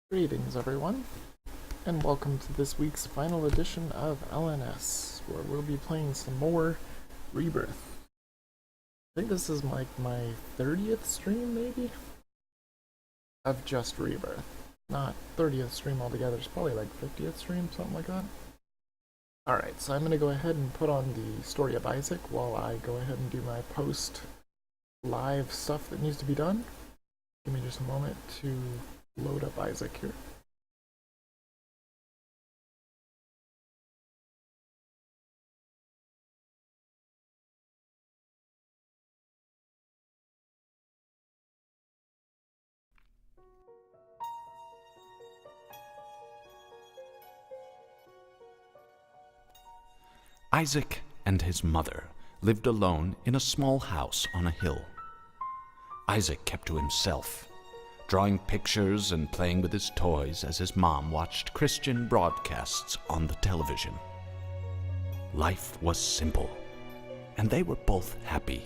Greetings everyone, and welcome to this week's final edition of LNS, where we'll be playing some more Rebirth. I think this is like my 30th stream, maybe? Of just Rebirth. Not 30th stream altogether, it's probably like 50th stream, something like that. Alright, so I'm going to go ahead and put on the story of Isaac while I go ahead and do my post-live stuff that needs to be done. Give me just a moment to load up Isaac here. Isaac and his mother lived alone in a small house on a hill. Isaac kept to himself, drawing pictures and playing with his toys as his mom watched Christian broadcasts on the television. Life was simple, and they were both happy.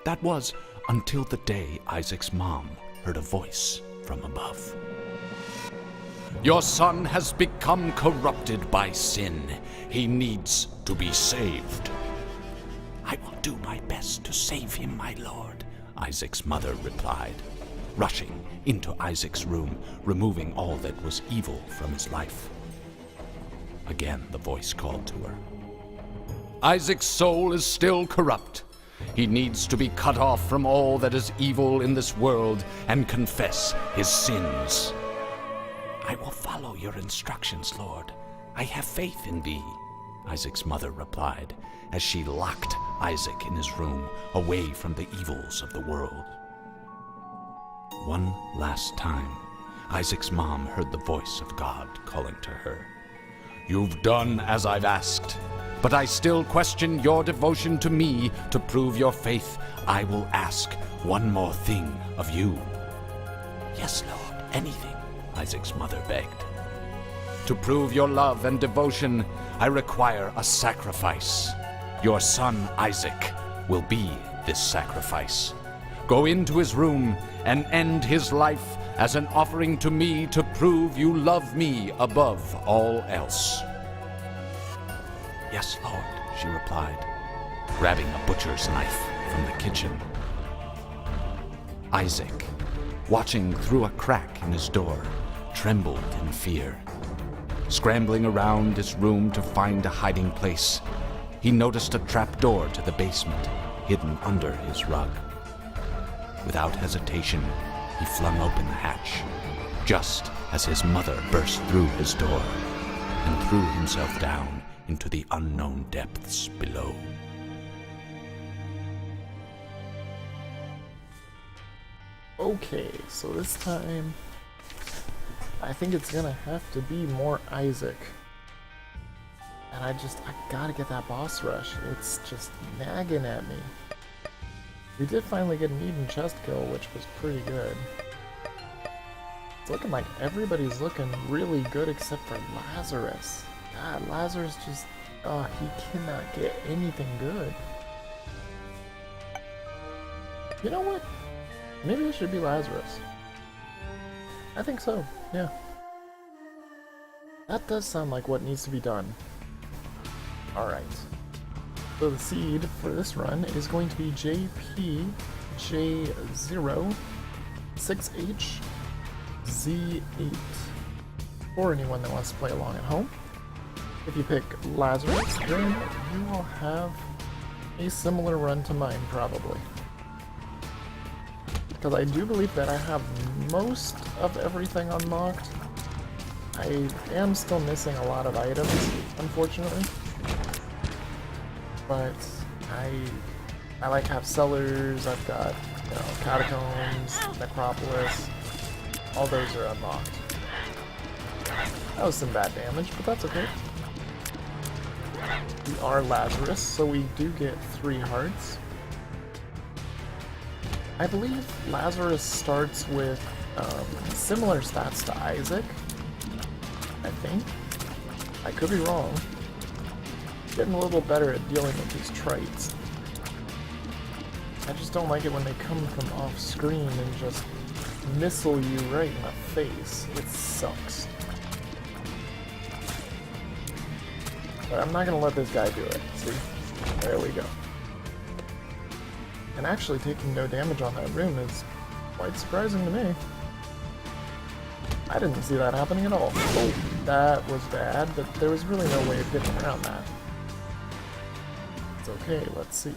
That was until the day Isaac's mom heard a voice from above. "Your son has become corrupted by sin. He needs to be saved." "I will do my best to save him, my lord," Isaac's mother replied, rushing into Isaac's room, removing all that was evil from his life. Again the voice called to her. "Isaac's soul is still corrupt. He needs to be cut off from all that is evil in this world and confess his sins." "I will follow your instructions, Lord. I have faith in thee," Isaac's mother replied, as she locked Isaac in his room, away from the evils of the world. One last time, Isaac's mom heard the voice of God calling to her. "You've done as I've asked, but I still question your devotion to me. To prove your faith, I will ask one more thing of you." "Yes, Lord, anything," Isaac's mother begged. "To prove your love and devotion, I require a sacrifice. Your son Isaac will be this sacrifice. Go into his room and end his life as an offering to me to prove you love me above all else." "Yes, Lord," she replied, grabbing a butcher's knife from the kitchen. Isaac, watching through a crack in his door, trembled in fear. Scrambling around his room to find a hiding place, he noticed a trapdoor to the basement hidden under his rug. Without hesitation, he flung open the hatch, just as his mother burst through his door and threw himself down into the unknown depths below. Okay, so this time I think it's gonna have to be more Isaac. And I gotta get that boss rush. It's just nagging at me. We did finally get an even chest kill, which was pretty good. It's looking like everybody's looking really good except for Lazarus. God, Lazarus just... oh, he cannot get anything good. You know what? Maybe it should be Lazarus. I think so, yeah. That does sound like what needs to be done. Alright. So the seed for this run is going to be JPJ06HZ8 for anyone that wants to play along at home. If you pick Lazarus, then you will have a similar run to mine, probably. Because I do believe that I have most of everything unlocked. I am still missing a lot of items, unfortunately. But I like have cellars, I've got, you know, catacombs, necropolis. All those are unlocked. That was some bad damage, but that's okay. We are Lazarus, so we do get 3 hearts. I believe Lazarus starts with similar stats to Isaac. I think. I could be wrong. Getting a little better at dealing with these traits. I just don't like it when they come from off screen and just missile you right in the face. It sucks. But I'm not gonna let this guy do it. See? There we go. And actually taking no damage on that room is quite surprising to me. I didn't see that happening at all. Oh, that was bad, but there was really no way of getting around that. It's okay, let's see. Is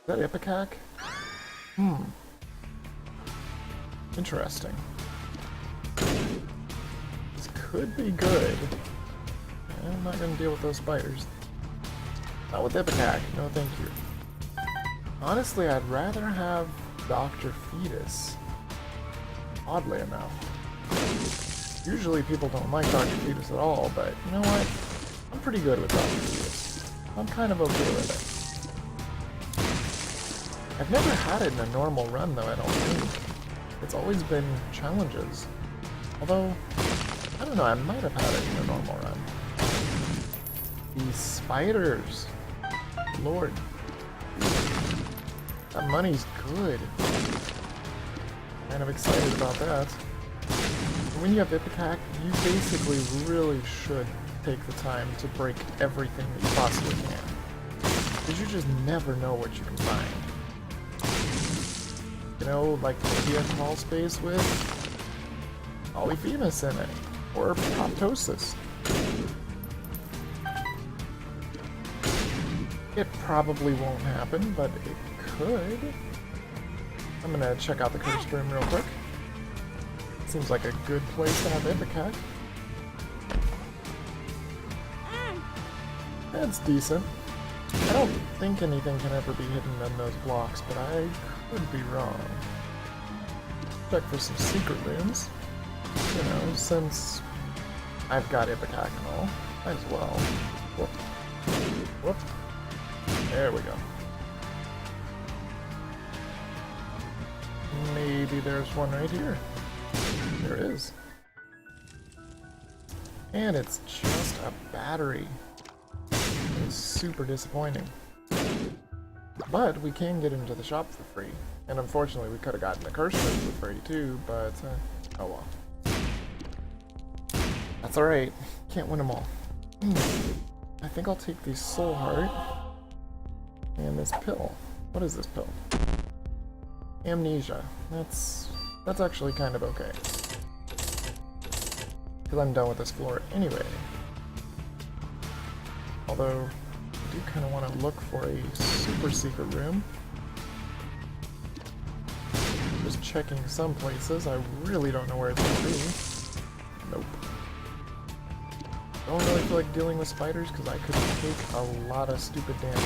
that Ipecac? Interesting. This could be good. I'm not gonna deal with those spiders. Not with Ipecac, no thank you. Honestly, I'd rather have Dr. Fetus. Oddly enough. Usually people don't like Dr. Fetus at all, but you know what? I'm pretty good with Dr. Fetus. I'm kind of okay with it. I've never had it in a normal run though, I don't think. It's always been challenges. Although, I don't know, I might have had it in a normal run. These spiders. Lord. That money's good. Kind of excited about that. When you have Ipecac, you basically really should take the time to break everything that you possibly can. Because you just never know what you can find. You know, like maybe a crawl space with Polyphemus in it. Or Proptosis. It probably won't happen, but it could. I'm gonna check out the cursed room real quick. Seems like a good place to have Ipecac. That's decent. I don't think anything can ever be hidden in those blocks, but I could be wrong. Check for some secret rooms. You know, since I've got Ipecac and all, might as well. Whoop. Whoop. There we go. Maybe there's one right here. There is. And it's just a battery. It's super disappointing. But we can get into the shop for free. And unfortunately we could have gotten the curse room for free too, but oh well. That's alright. Can't win them all. I think I'll take the soul heart and this pill. What is this pill? Amnesia. That's actually kind of okay. Because I'm done with this floor anyway. Although, I do kind of want to look for a super secret room. Just checking some places. I really don't know where it's going to be. Nope. Don't really feel like dealing with spiders because I could take a lot of stupid damage.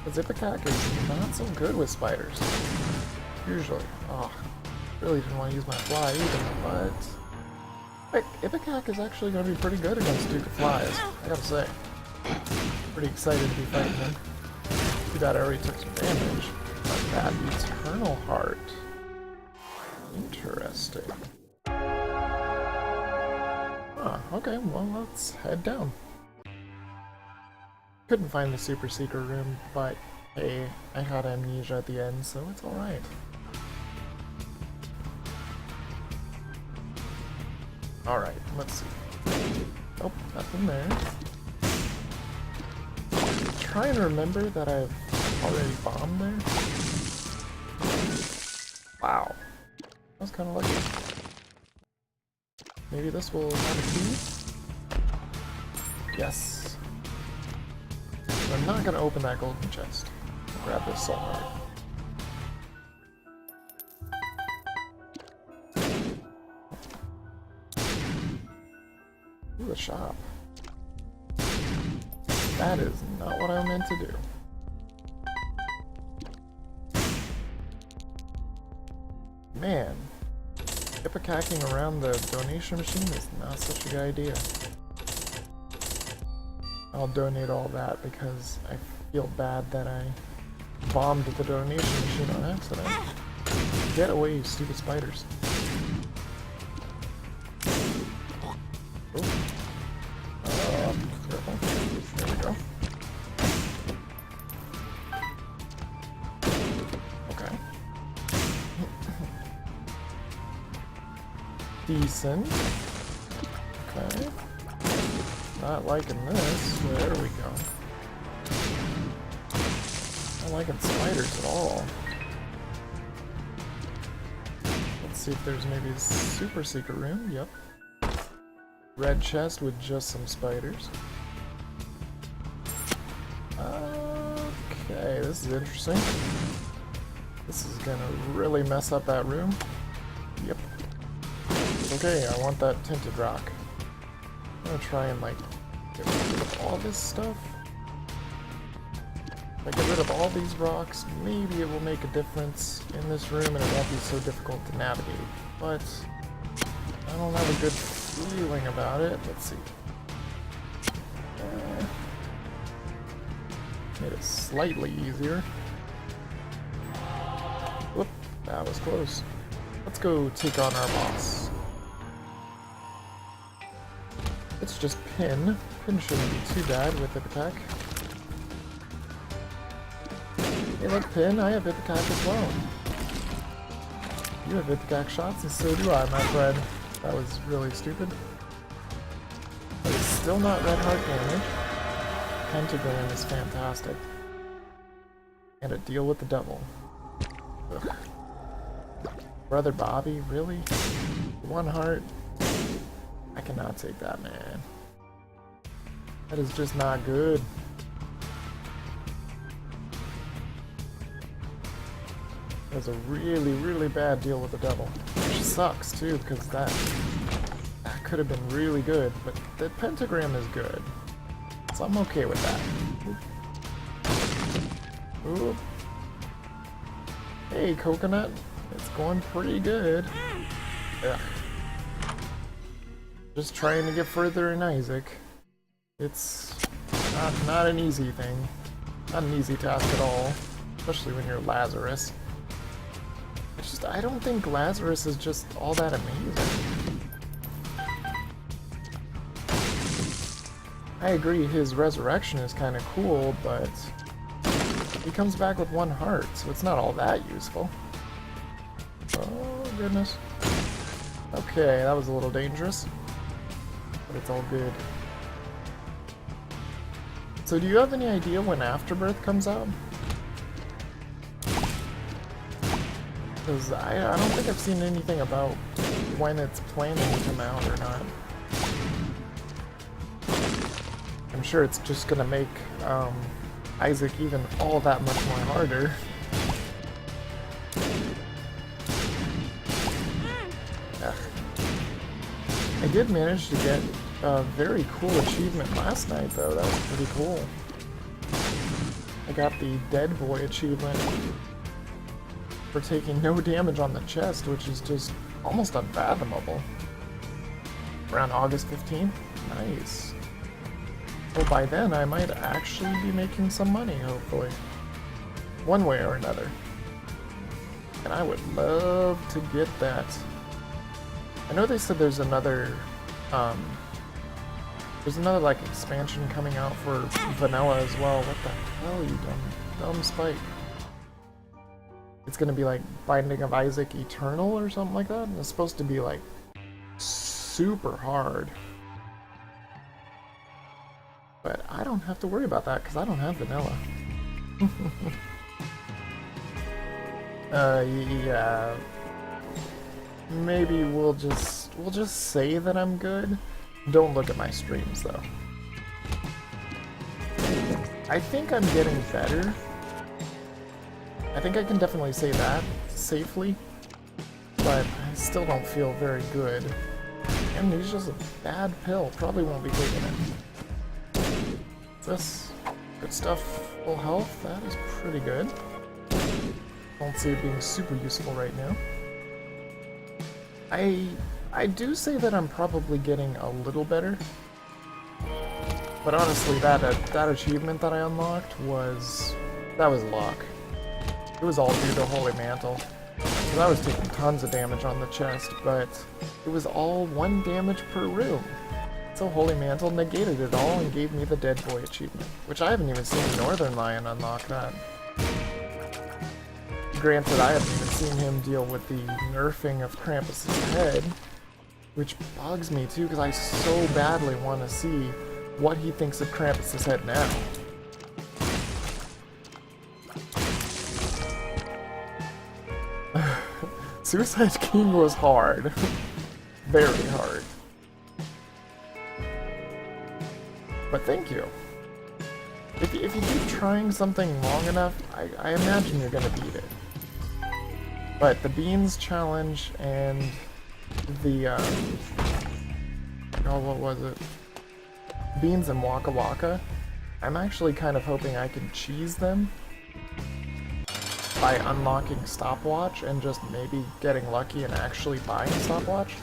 Because Ipecac is not so good with spiders. Usually. Oh, really didn't want to use my fly either, but Ipecac is actually going to be pretty good against Duke of Flies, I gotta say. Pretty excited to be fighting him. Too bad I already took some damage. But that Eternal Heart. Interesting. Ah, okay, well let's head down. Couldn't find the super secret room, but hey, I had amnesia at the end, so it's alright. Alright, let's see. Oh, nothing there. I'm trying to remember that I've already bombed there. Wow. That was kind of lucky. Maybe this will have a key? Yes. I'm not going to open that golden chest. I'll grab this soul heart. Ooh, a shop. That is not what I meant to do. Man, Ipecacking around the donation machine is not such a good idea. I'll donate all that because I feel bad that I bombed the donation machine on accident. Get away, you stupid spiders. Careful. There we go. decent. Okay. Not liking this. There we go. Not liking spiders at all. Let's see if there's maybe a super secret room. Yep. Red chest with just some spiders. Okay, this is interesting. This is gonna really mess up that room. Yep. Okay, I want that tinted rock. I'm gonna try and, like, get rid of all this stuff. If I get rid of all these rocks, maybe it will make a difference in this room and it won't be so difficult to navigate. But I don't have a good feeling about it. Let's see. Made it slightly easier. Whoop, that was close. Let's go take on our boss. It's just Pin. Pin shouldn't be too bad with hip attack. Hey look, Pin, I have hip attack as well. You have hip attack shots and so do I, my friend. That was really stupid. But it's still not red heart damage. Pentagram is fantastic. And a deal with the devil. Ugh. Brother Bobby, really? 1 heart? I cannot take that, man. That is just not good. That's a really, really bad deal with the devil. Which sucks too, because that could have been really good, but the pentagram is good. So I'm okay with that. Oop. Hey, coconut. It's going pretty good. Ugh. Just trying to get further in Isaac. It's not an easy thing. Not an easy task at all. Especially when you're Lazarus. It's just, I don't think Lazarus is just all that amazing. I agree, his resurrection is kind of cool, but he comes back with 1 heart, so it's not all that useful. Oh, goodness. Okay, that was a little dangerous, but it's all good. So do you have any idea when Afterbirth comes out? Because I don't think I've seen anything about when it's planning to come out or not. I'm sure it's just gonna make Isaac even all that much more harder. Ugh. I did manage to get a very cool achievement last night though, that was pretty cool. I got the Dead Boy achievement for taking no damage on the chest, which is just almost unfathomable. Around August 15th? Nice. Well, by then I might actually be making some money, hopefully. One way or another. And I would love to get that. I know they said there's another like expansion coming out for vanilla as well. What the hell, you dumb spike? It's gonna be like Binding of Isaac Eternal or something like that, and it's supposed to be like super hard. But I don't have to worry about that because I don't have vanilla. Yeah. Maybe we'll just say that I'm good. Don't look at my streams though. I think I'm getting better. I think I can definitely say that safely, but I still don't feel very good. And he's just a bad pill. Probably won't be taking it. This good stuff, full health, that is pretty good. Don't see it being super useful right now. I do say that I'm probably getting a little better, but honestly, that achievement that I unlocked was luck. It was all due to Holy Mantle. So I was taking tons of damage on the chest, but it was all 1 damage per room. So Holy Mantle negated it all and gave me the Dead Boy achievement, which I haven't even seen Northern Lion unlock that. Granted, I haven't even seen him deal with the nerfing of Krampus's head, Which bugs me too, because I so badly want to see what he thinks of Krampus's head now. Suicide King was hard. Very hard. But thank you. If you keep trying something long enough, I imagine you're gonna beat it. But the Beans challenge and the, oh, what was it? Beans and Waka Waka. I'm actually kind of hoping I can cheese them by unlocking Stopwatch and just maybe getting lucky and actually buying Stopwatch.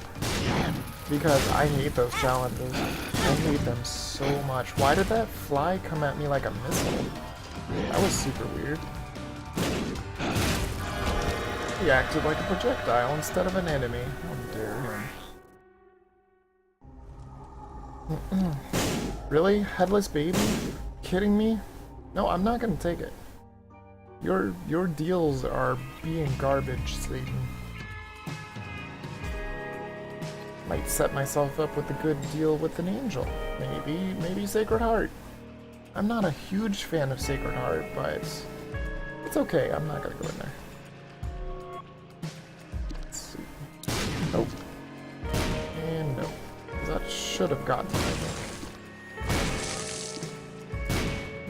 Because I hate those challenges. I hate them so much. Why did that fly come at me like a missile? That was super weird. He acted like a projectile instead of an enemy. How dare him. Really? Headless baby? Kidding me? No, I'm not gonna take it. Your deals are being garbage, Satan. Might set myself up with a good deal with an angel. Maybe Sacred Heart. I'm not a huge fan of Sacred Heart, but it's okay. I'm not gonna go in there. Let's see. Nope. And nope. That should have gotten it, I think.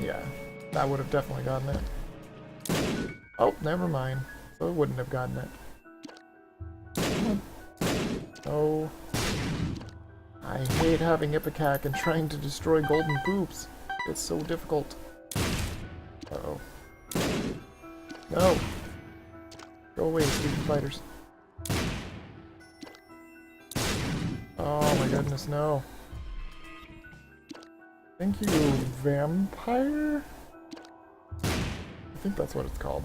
Yeah, that would have definitely gotten it. Oh, never mind. So it wouldn't have gotten it. Oh. I hate having Ipecac and trying to destroy golden poops. It's so difficult. Uh-oh. No! Go away, stupid spiders. Oh my goodness, no. Thank you, vampire? I think that's what it's called.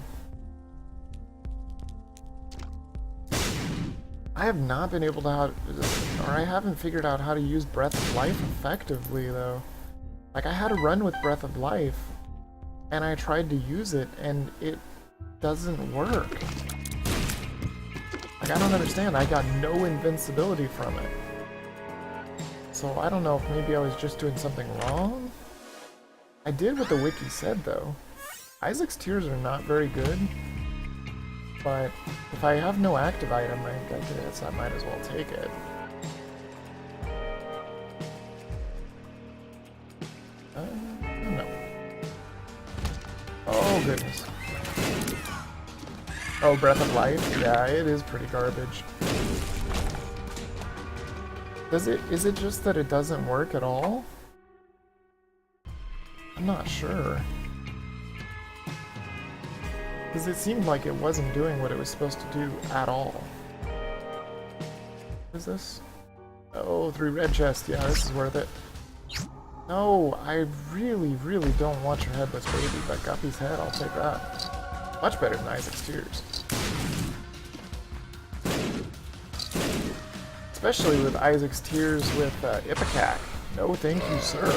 I have not been able to or I haven't figured out how to use Breath of Life effectively, though. Like, I had a run with Breath of Life, and I tried to use it, and it doesn't work. Like, I don't understand. I got no invincibility from it. So I don't know if maybe I was just doing something wrong? I did what the wiki said, though. Isaac's Tears are not very good. But if I have no active item, I guess I might as well take it. No. Oh, goodness. Oh, Breath of Life? Yeah, it is pretty garbage. Is it just that it doesn't work at all? I'm not sure. Because it seemed like it wasn't doing what it was supposed to do at all. What is this? Oh, 3 red chests. Yeah, this is worth it. No, I really, really don't want your headless baby, but Guppy's head, I'll take that. Much better than Isaac's Tears. Especially with Isaac's Tears with Ipecac. No thank you, sir.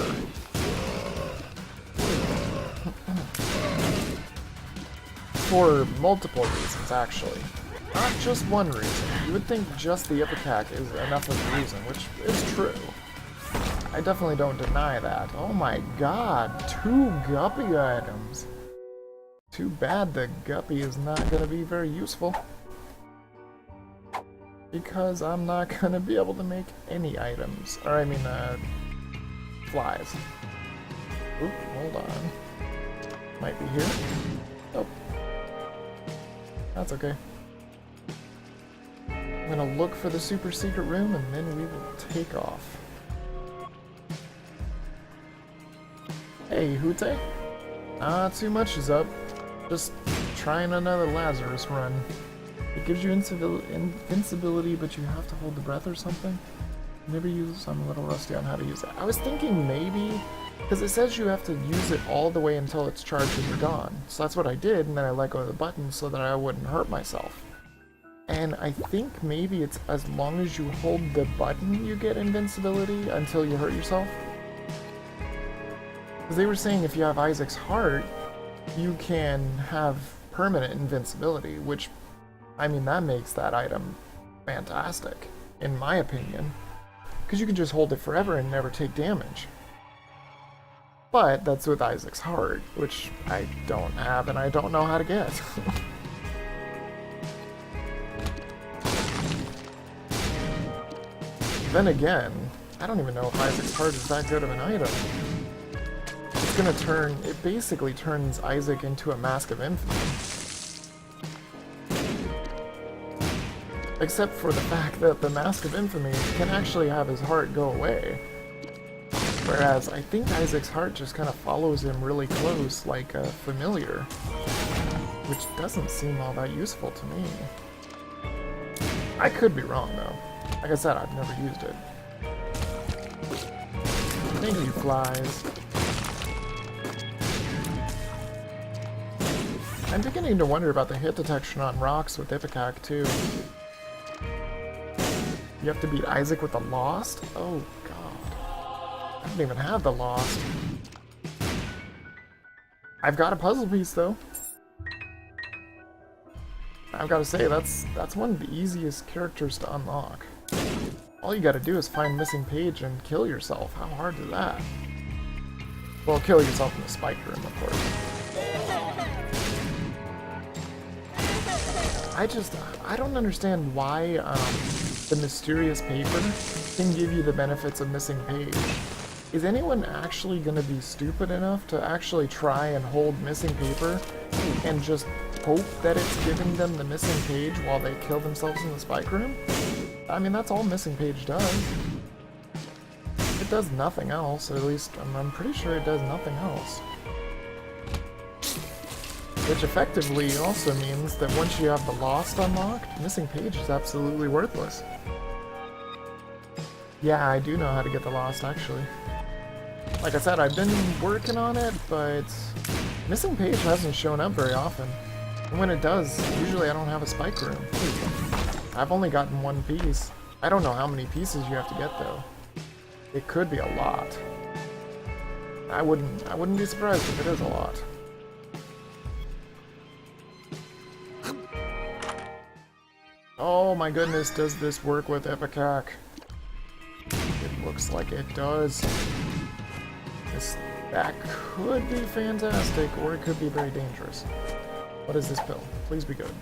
For multiple reasons, actually. Not just one reason. You would think just the Ipecac is enough of a reason, which is true. I definitely don't deny that. Oh my god, 2 Guppy items. Too bad the Guppy is not going to be very useful. Because I'm not going to be able to make any items. Or I mean, flies. Oop, hold on. Might be here. Oh. That's okay. I'm gonna look for the super secret room and then we will take off. Hey, Hute? Not too much is up. Just trying another Lazarus run. It gives you invincibility, but you have to hold the breath or something. Never use. I'm a little rusty on how to use it. I was thinking maybe, because it says you have to use it all the way until its charges are gone. So that's what I did, and then I let go of the button so that I wouldn't hurt myself. And I think maybe it's as long as you hold the button you get invincibility until you hurt yourself. Because they were saying if you have Isaac's Heart, you can have permanent invincibility, which, I mean, that makes that item fantastic. in my opinion, because you can just hold it forever and never take damage. But that's with Isaac's Heart, which I don't have and I don't know how to get. Then again, I don't even know if Isaac's Heart is that good of an item. It's gonna turn, it basically turns Isaac into a Mask of Infamy. Except for the fact that the Mask of Infamy can actually have his heart go away. Whereas I think Isaac's Heart just kind of follows him really close like a familiar, which doesn't seem all that useful to me. I could be wrong though. Like I said, I've never used it. Thank you, flies. I'm beginning to wonder about the hit detection on rocks with Ipecac too. You have to beat Isaac with the Lost? Oh god. I don't even have the Lost. I've got a puzzle piece though. I've got to say, that's one of the easiest characters to unlock. All you gotta do is find missing page and kill yourself. How hard is that? Well, kill yourself in the spike room, of course. I don't understand why the mysterious paper can give you the benefits of missing page. Is anyone actually gonna be stupid enough to actually try and hold missing paper and just hope that it's giving them the missing page while they kill themselves in the spike room? I mean, that's all missing page does. It does nothing else, or at least I'm pretty sure it does nothing else. Which effectively also means that once you have the Lost unlocked, missing page is absolutely worthless. Yeah, I do know how to get the Lost, actually. Like I said, I've been working on it, but missing page hasn't shown up very often. And when it does, usually I don't have a spike room. I've only gotten one piece. I don't know how many pieces you have to get, though. It could be a lot. I wouldn't be surprised if it is a lot. Oh my goodness, does this work with Ipecac? It looks like it does. That could be fantastic, or it could be very dangerous. What is this pill? Please be good.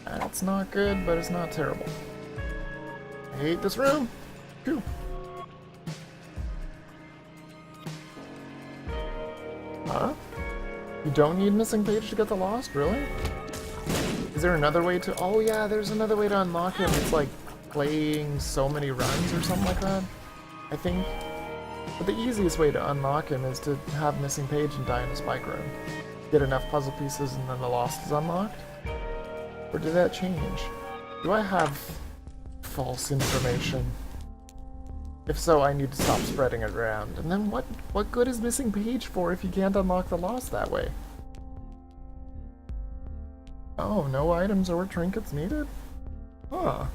That's not good, but it's not terrible. I hate this room. Phew. Huh? You don't need missing page to get the Lost? Really? Is there another way to... Oh yeah, there's another way to unlock him. It's like playing so many runs or something like that, I think. But the easiest way to unlock him is to have missing page and die in the spike room. Get enough puzzle pieces and then the Lost is unlocked? Or did that change? Do I have false information? If so, I need to stop spreading it around. And then what good is missing page for if you can't unlock the Lost that way? Oh, no items or trinkets needed? Huh.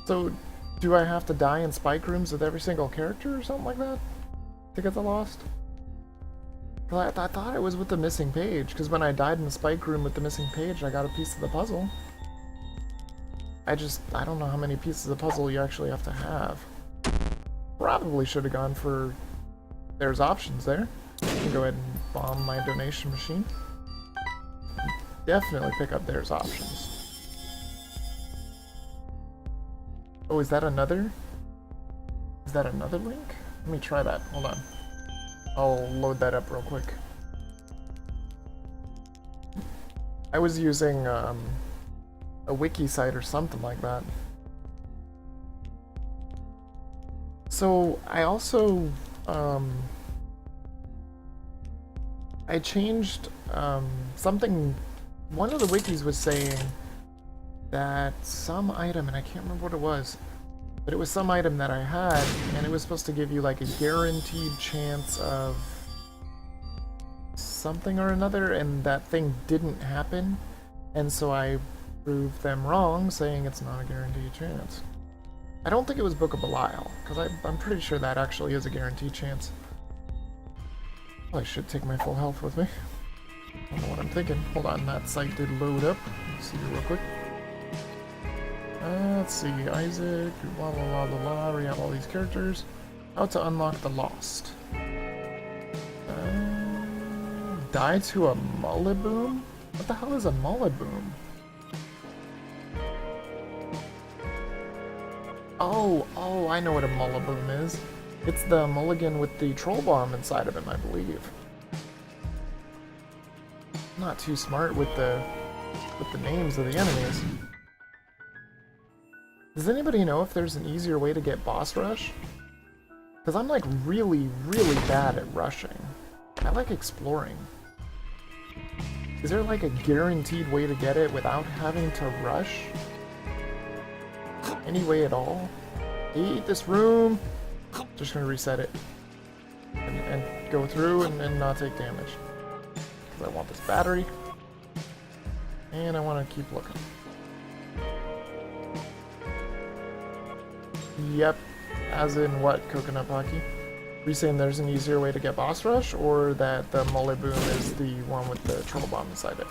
So, do I have to die in spike rooms with every single character or something like that to get the Lost? Well, I thought it was with the missing page, because when I died in the spike room with the missing page, I got a piece of the puzzle. I don't know how many pieces of puzzle you actually have to have. Probably should have gone for... There's options there. I can go ahead and bomb my donation machine. Definitely pick up there's options. Oh, is that another? Is that another link? Let me try that. Hold on. I'll load that up real quick. I was using a wiki site or something like that. So I also I changed something. One of the wikis was saying that some item, and I can't remember what it was, but it was some item that I had, and it was supposed to give you like a guaranteed chance of something or another, and that thing didn't happen, and so I proved them wrong, saying it's not a guaranteed chance. I don't think it was Book of Belial, because I'm pretty sure that actually is a guaranteed chance. Well, I should take my full health with me. I don't know what I'm thinking. Hold on, that site did load up. Let's see real quick. Let's see, Isaac, blah blah blah blah blah. We have all these characters. How to unlock the Lost. Die to a Mulliboom? What the hell is a Mulliboom? Oh, I know what a Mulliboom is. It's the mulligan with the troll bomb inside of him, I believe. I'm not too smart with the names of the enemies. Does anybody know if there's an easier way to get boss rush? Because I'm like really, really bad at rushing. I like exploring. Is there like a guaranteed way to get it without having to rush? Any way at all? Hate this room! Just gonna reset it. And go through and not take damage. Because I want this battery. And I want to keep looking. Yep. As in what, Coconut Pocky? Are you saying there's an easier way to get boss rush, or that the Mulliboom is the one with the troll bomb inside it?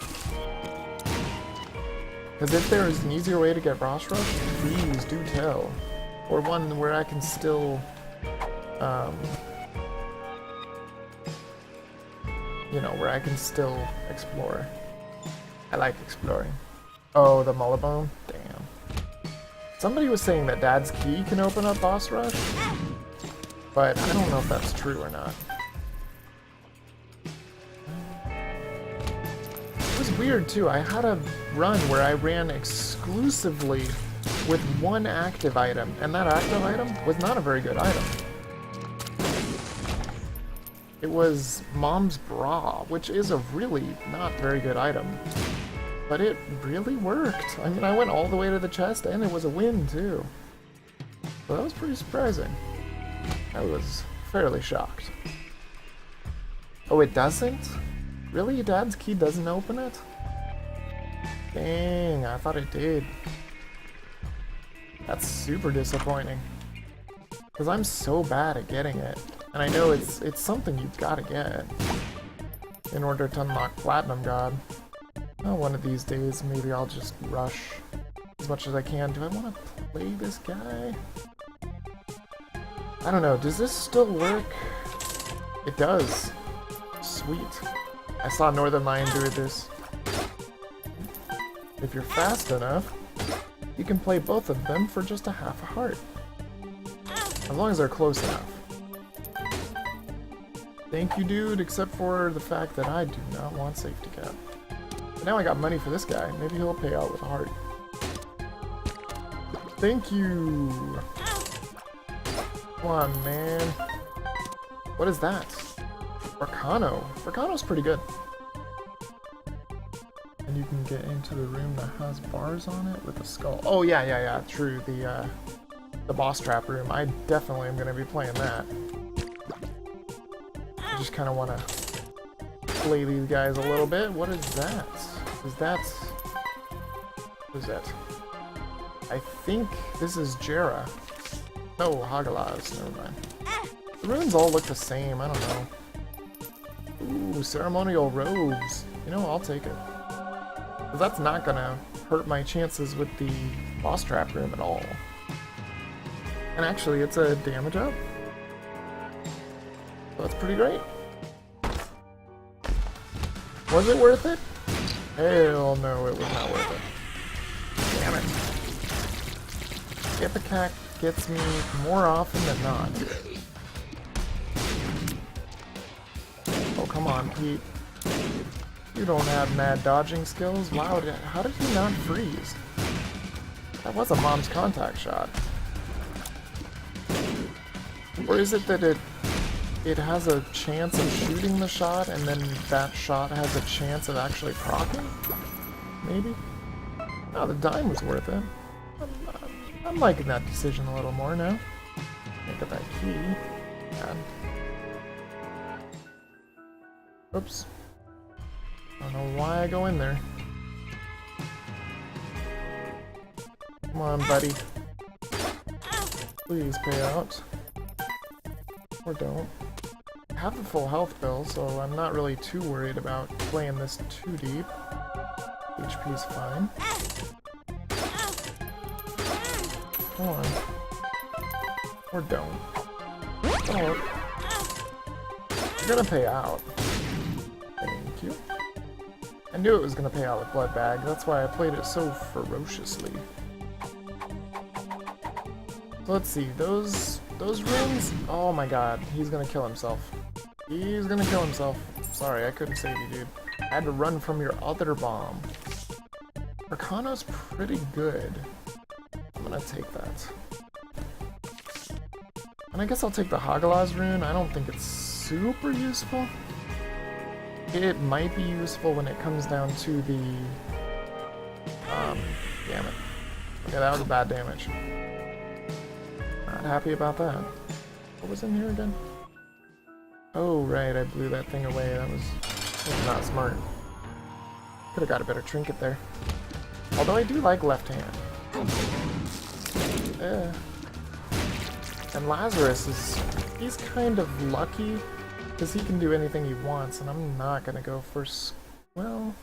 Because if there is an easier way to get boss rush, please do tell. Or one where I can still, you know, where I can still explore. I like exploring. Oh, the Mulliboom? Damn. Somebody was saying that Dad's Key can open up boss rush, but I don't know if that's true or not. It was weird too. I had a run where I ran exclusively with one active item, and that active item was not a very good item. It was Mom's Bra, which is a really not very good item. But it really worked. I mean, I went all the way to the chest, and it was a win, too. So that was pretty surprising. I was fairly shocked. Oh, it doesn't? Really? Dad's Key doesn't open it? Dang, I thought it did. That's super disappointing. Because I'm so bad at getting it. And I know it's something you've got to get in order to unlock Platinum God. Oh, one of these days, maybe I'll just rush as much as I can. Do I want to play this guy? I don't know. Does this still work? It does. Sweet. I saw Northern Lion do this. If you're fast enough, you can play both of them for just a half a heart. As long as they're close enough. Thank you, dude, except for the fact that I do not want safety cap. But now I got money for this guy. Maybe he'll pay out with a heart. Thank you! Come on, man. What is that? Arcano. Arcano's pretty good. And you can get into the room that has bars on it with a skull. Oh, yeah, true. The boss trap room. I definitely am going to be playing that. I just kind of want to play these guys a little bit. What is that? What is that? I think this is Jera. No, Hagalaz. Never mind. The runes all look the same. I don't know. Ooh, ceremonial robes. You know, I'll take it. Because that's not gonna hurt my chances with the boss trap room at all. And actually, it's a damage up. So that's pretty great. Was it worth it? Hell no, it was not worth it. Damn it. Ipecac gets me more often than not. Oh, come on, Pete. You don't have mad dodging skills? Wow, how did he not freeze? That was a mom's contact shot. Or is it that it has a chance of shooting the shot, and then that shot has a chance of actually proccing? Maybe? Oh, the dime was worth it. I'm liking that decision a little more now. Can't get that key. God. Oops. I don't know why I go in there. Come on, buddy. Please pay out. Or don't. I have the full health bill, so I'm not really too worried about playing this too deep. HP's fine. Come on. Or don't. Oh. You're gonna pay out. Thank you. I knew it was gonna pay out with Blood Bag. That's why I played it so ferociously. So let's see. Those runes? Oh my god. He's gonna kill himself. He's gonna kill himself. Sorry, I couldn't save you, dude. I had to run from your other bomb. Arcano's pretty good. I'm gonna take that. And I guess I'll take the Hagalaz rune. I don't think it's super useful. It might be useful when it comes down to the... damn it. Okay, that was a bad damage. Not happy about that. What was in here again? Oh, right, I blew that thing away. That was not smart. Could've got a better trinket there. Although I do like left hand. And Lazarus he's kind of lucky, because he can do anything he wants, and I'm not gonna go for, well,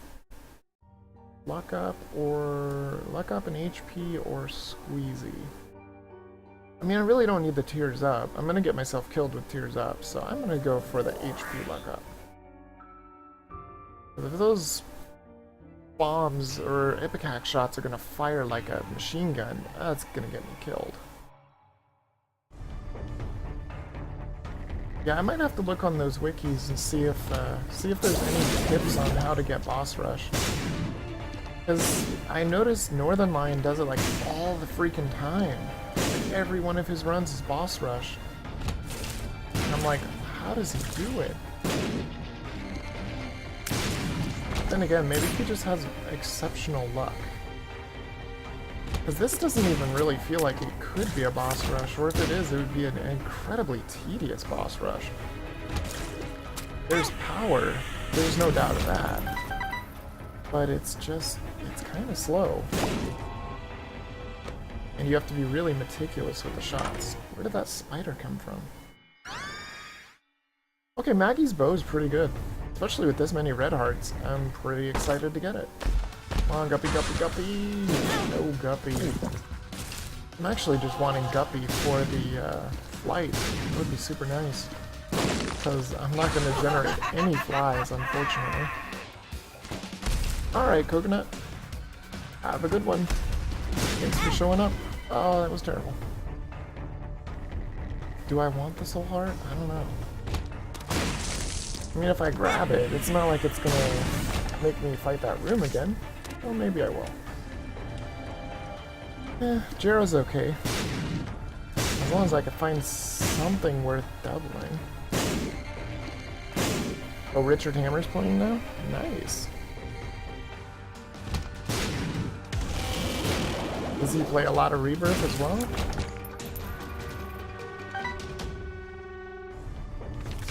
luck up an HP or Squeezy. I mean, I really don't need the Tears Up. I'm gonna get myself killed with Tears Up, so I'm gonna go for the HP luck up. But if those bombs or Ipecac shots are gonna fire like a machine gun, that's gonna get me killed. Yeah, I might have to look on those wikis and see if there's any tips on how to get boss rush. Because I noticed Northern Lion does it like all the freaking time. Like every one of his runs is boss rush. And I'm like, how does he do it? Then again, maybe he just has exceptional luck. Because this doesn't even really feel like it could be a boss rush, or if it is, it would be an incredibly tedious boss rush. There's power, there's no doubt of that. But it's kind of slow. And you have to be really meticulous with the shots. Where did that spider come from? Okay, Maggie's bow is pretty good. Especially with this many red hearts. I'm pretty excited to get it. Come on, Guppy, Guppy, Guppy! No Guppy. I'm actually just wanting Guppy for the flight. It would be super nice. Because I'm not going to generate any flies, unfortunately. Alright, Coconut. Have a good one. Thanks for showing up. Oh, that was terrible. Do I want the soul heart? I don't know. I mean, if I grab it, it's not like it's gonna make me fight that room again. Well, maybe I will. Jero's okay. As long as I can find something worth doubling. Oh, Richard Hammer's playing now? Nice. Does he play a lot of Rebirth as well?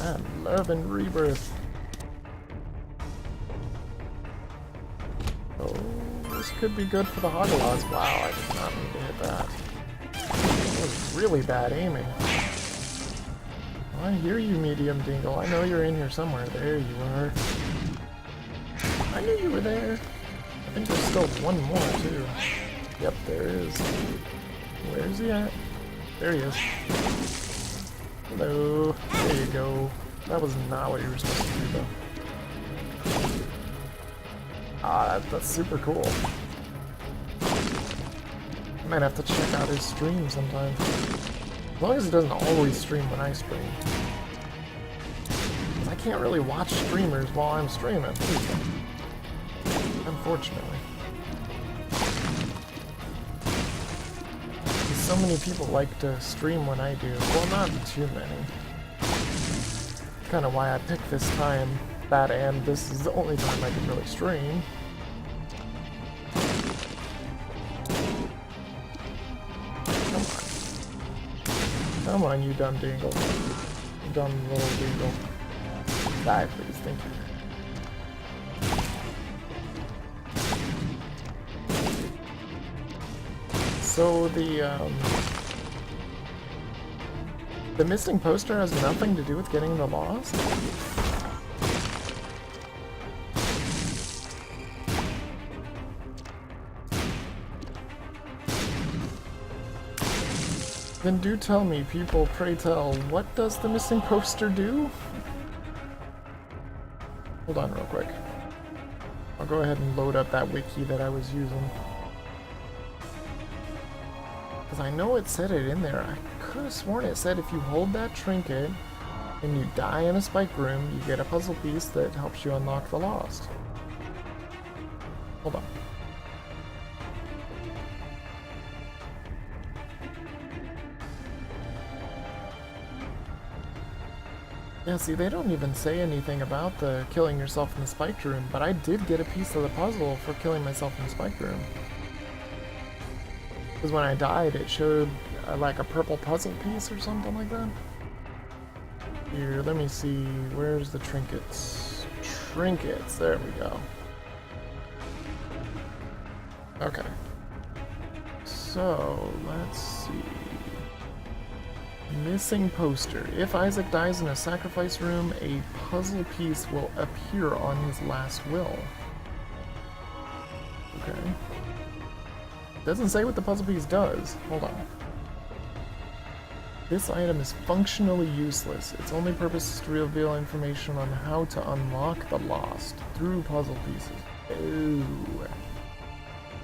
I'm loving Rebirth. Oh, this could be good for the Hagalaz. Wow, I did not mean to hit that. That was really bad aiming. Well, I hear you, Medium Dingle. I know you're in here somewhere. There you are. I knew you were there. I think there's still one more, too. Yep, there is. Where's he at? There he is. Hello. There you go. That was not what you were supposed to do, though. Ah, that's super cool. I might have to check out his stream sometime. As long as he doesn't always stream when I stream. Because I can't really watch streamers while I'm streaming. Unfortunately. So many people like to stream when I do. Well, not too many. Kind of why I picked this time. That and this is the only time I can really stream. Come on. Come on, you dumb dingle. You dumb little dingle. Die, please. Thank you. So the missing poster has nothing to do with getting the boss? Then do tell me, people, pray tell, what does the missing poster do? Hold on real quick. I'll go ahead and load up that wiki that I was using. Because I know it said it in there. I could have sworn it said if you hold that trinket and you die in a spike room, you get a puzzle piece that helps you unlock the lost. Hold on. Yeah, see, they don't even say anything about the killing yourself in the spiked room, but I did get a piece of the puzzle for killing myself in the spiked room. Because when I died, it showed like a purple puzzle piece or something like that. Here, let me see, where's the trinkets? Trinkets, there we go. Okay. So, let's see. Missing poster. If Isaac dies in a sacrifice room, a puzzle piece will appear on his last will. Okay. Doesn't say what the puzzle piece does. Hold on. This item is functionally useless. Its only purpose is to reveal information on how to unlock the lost through puzzle pieces. Ooh.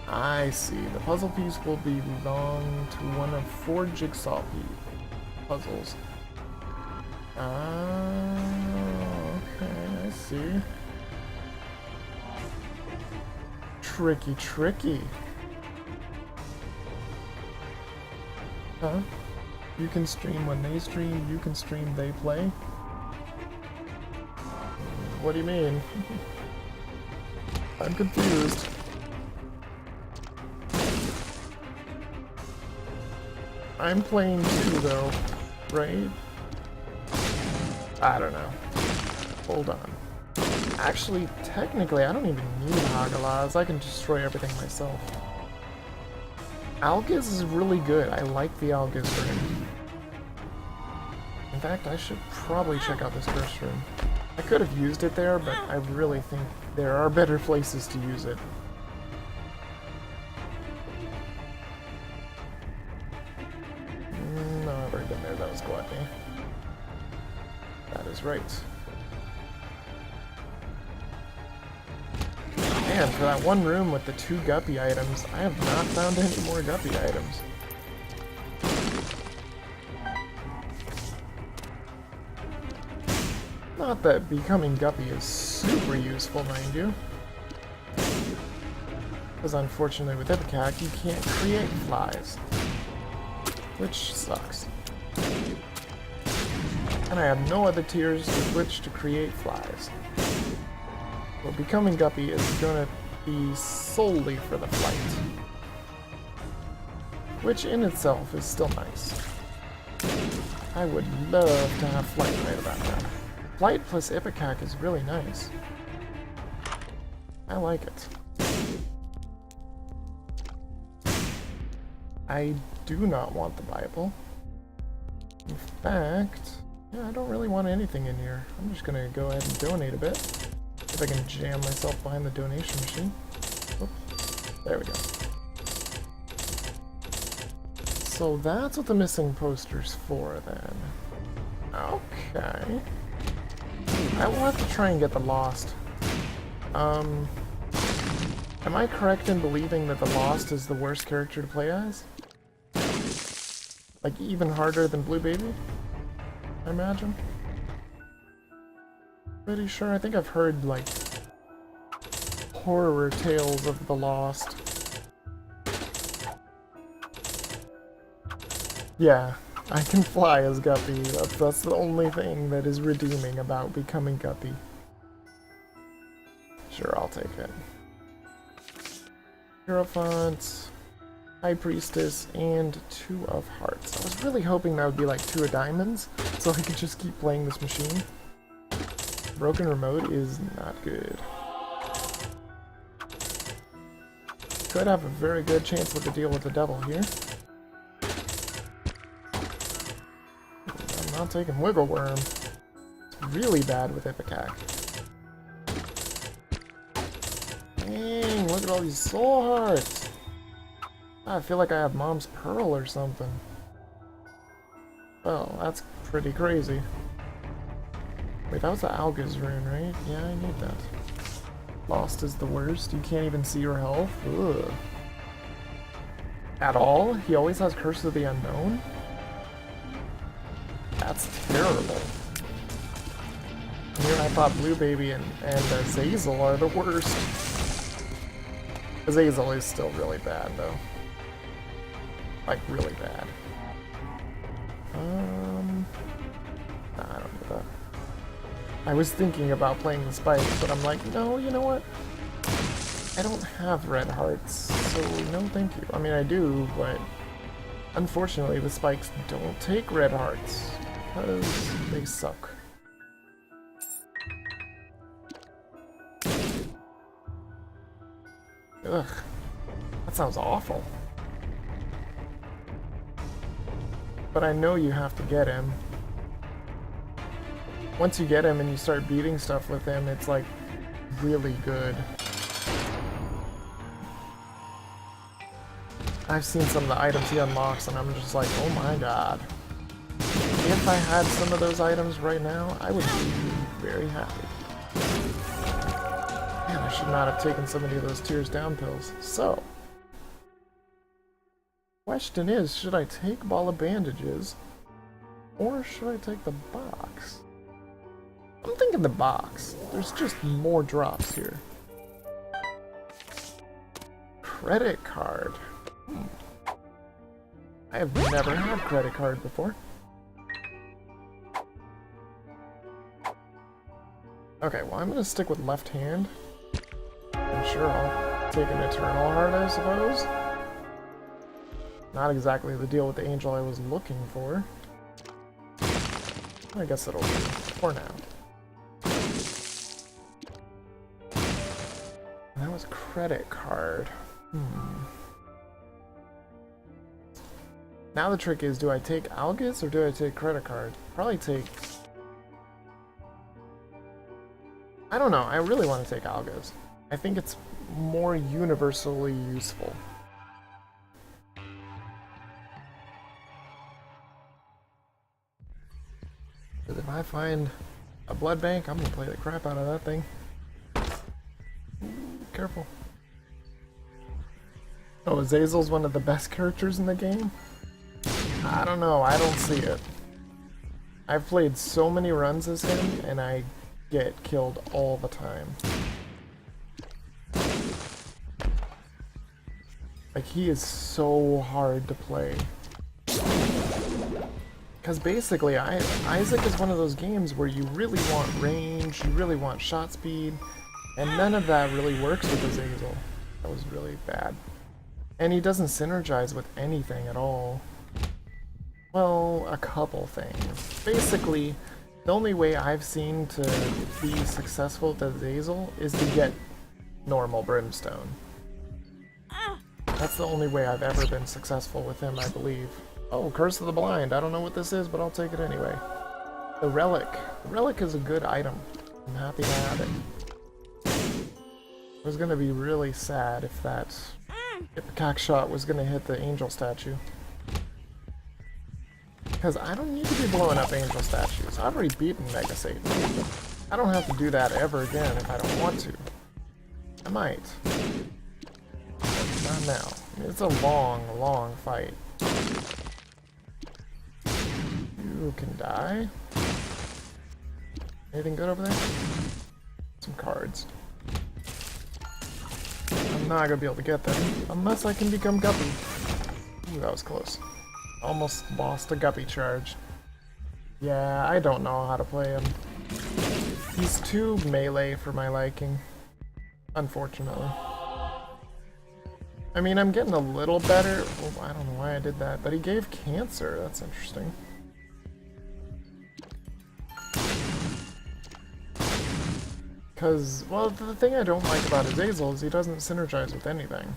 I see. The puzzle piece will belong to one of 4 jigsaw puzzles. Okay, I see. Tricky, tricky. Huh? You can stream when they stream, you can stream they play? What do you mean? I'm confused. I'm playing too, though, right? I don't know. Hold on. Actually, technically, I don't even need Hagalas. I can destroy everything myself. Algiz is really good. I like the Algiz room. In fact, I should probably check out this first room. I could have used it there, but I really think there are better places to use it. No, I've already been there. That was Gluttony. That is right. Man, for that one room with the 2 guppy items, I have not found any more guppy items. Not that becoming guppy is super useful, mind you. Because unfortunately with Ipecac, you can't create flies. Which sucks. And I have no other tiers with which to create flies. Well, becoming guppy is gonna be solely for the flight. Which in itself is still nice. I would love to have flight right about now. Flight plus Ipecac is really nice. I like it. I do not want the Bible. In fact, yeah, I don't really want anything in here. I'm just gonna go ahead and donate a bit. If I can jam myself behind the donation machine. Oh, there we go. So that's what the missing poster's for then. Okay. I will have to try and get the Lost. Am I correct in believing that the Lost is the worst character to play as? Like even harder than Blue Baby? I imagine. Pretty sure. I think I've heard like horror tales of the Lost. Yeah, I can fly as Guppy. That's the only thing that is redeeming about becoming Guppy. Sure, I'll take it. Hierophant, High Priestess, and 2 of Hearts. I was really hoping that would be like 2 of Diamonds, so I could just keep playing this machine. Broken remote is not good. Could have a very good chance with the deal with the devil here. I'm not taking Wiggle Worm. It's really bad with Ipecac. Dang, look at all these soul hearts. I feel like I have Mom's Pearl or something. Well, that's pretty crazy. Wait, that was the Alga's rune, right? Yeah, I need that. Lost is the worst. You can't even see your health. Ugh. At all? He always has Curse of the Unknown? That's terrible. I mean, I thought Blue Baby and Azazel are the worst. Azazel is still really bad, though. Like, really bad. Nah, I don't do that. I was thinking about playing the spikes, but I'm like, no, you know what? I don't have red hearts, so no thank you. I mean, I do, but unfortunately the spikes don't take red hearts, because they suck. Ugh, that sounds awful. But I know you have to get him. Once you get him and you start beating stuff with him, it's like really good. I've seen some of the items he unlocks and I'm just like, oh my god. If I had some of those items right now, I would be very happy. Man, I should not have taken so many of those tears down pills. So, question is, should I take Ball of Bandages or should I take the box? I'm thinking the box. There's just more drops here. Credit card. I have never had credit card before. Okay, well I'm gonna stick with left hand. I'm sure I'll take an Eternal Heart, I suppose. Not exactly the deal with the angel I was looking for. I guess it'll do for now. That was credit card. Now the trick is, do I take Algis or do I take credit card? Probably take... I don't know, I really want to take Algis. I think it's more universally useful. Because if I find a blood bank, I'm gonna play the crap out of that thing. Careful. Oh, Azazel's one of the best characters in the game? I don't know, I don't see it. I've played so many runs as him, and I get killed all the time. Like, he is so hard to play. Because basically, Isaac is one of those games where you really want range, you really want shot speed, and none of that really works with Azazel. That was really bad. And he doesn't synergize with anything at all. Well, a couple things. Basically, the only way I've seen to be successful with Azazel is to get normal Brimstone. That's the only way I've ever been successful with him, I believe. Oh, Curse of the Blind. I don't know what this is, but I'll take it anyway. The Relic. The Relic is a good item. I'm happy to have it. I was gonna be really sad if that Ipecac shot was gonna hit the angel statue. Because I don't need to be blowing up angel statues. I've already beaten Mega Satan. I don't have to do that ever again if I don't want to. I might. But not now. It's a long, long fight. You can die. Anything good over there? Some cards. I'm not gonna be able to get them unless I can become Guppy. Ooh, that was close. Almost lost a Guppy charge. Yeah, I don't know how to play him. He's too melee for my liking, unfortunately. I mean, I'm getting a little better. Well, I don't know why I did that, but he gave cancer. That's interesting. Because, well, the thing I don't like about Azazel is he doesn't synergize with anything.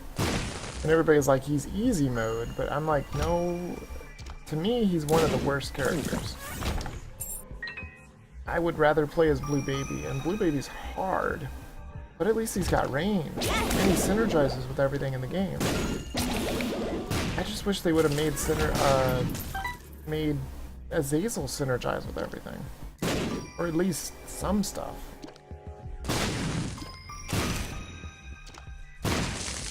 And everybody's like, he's easy mode, but I'm like, no. To me, he's one of the worst characters. I would rather play as Blue Baby, and Blue Baby's hard. But at least he's got range, and he synergizes with everything in the game. I just wish they would have made Azazel synergize with everything. Or at least some stuff.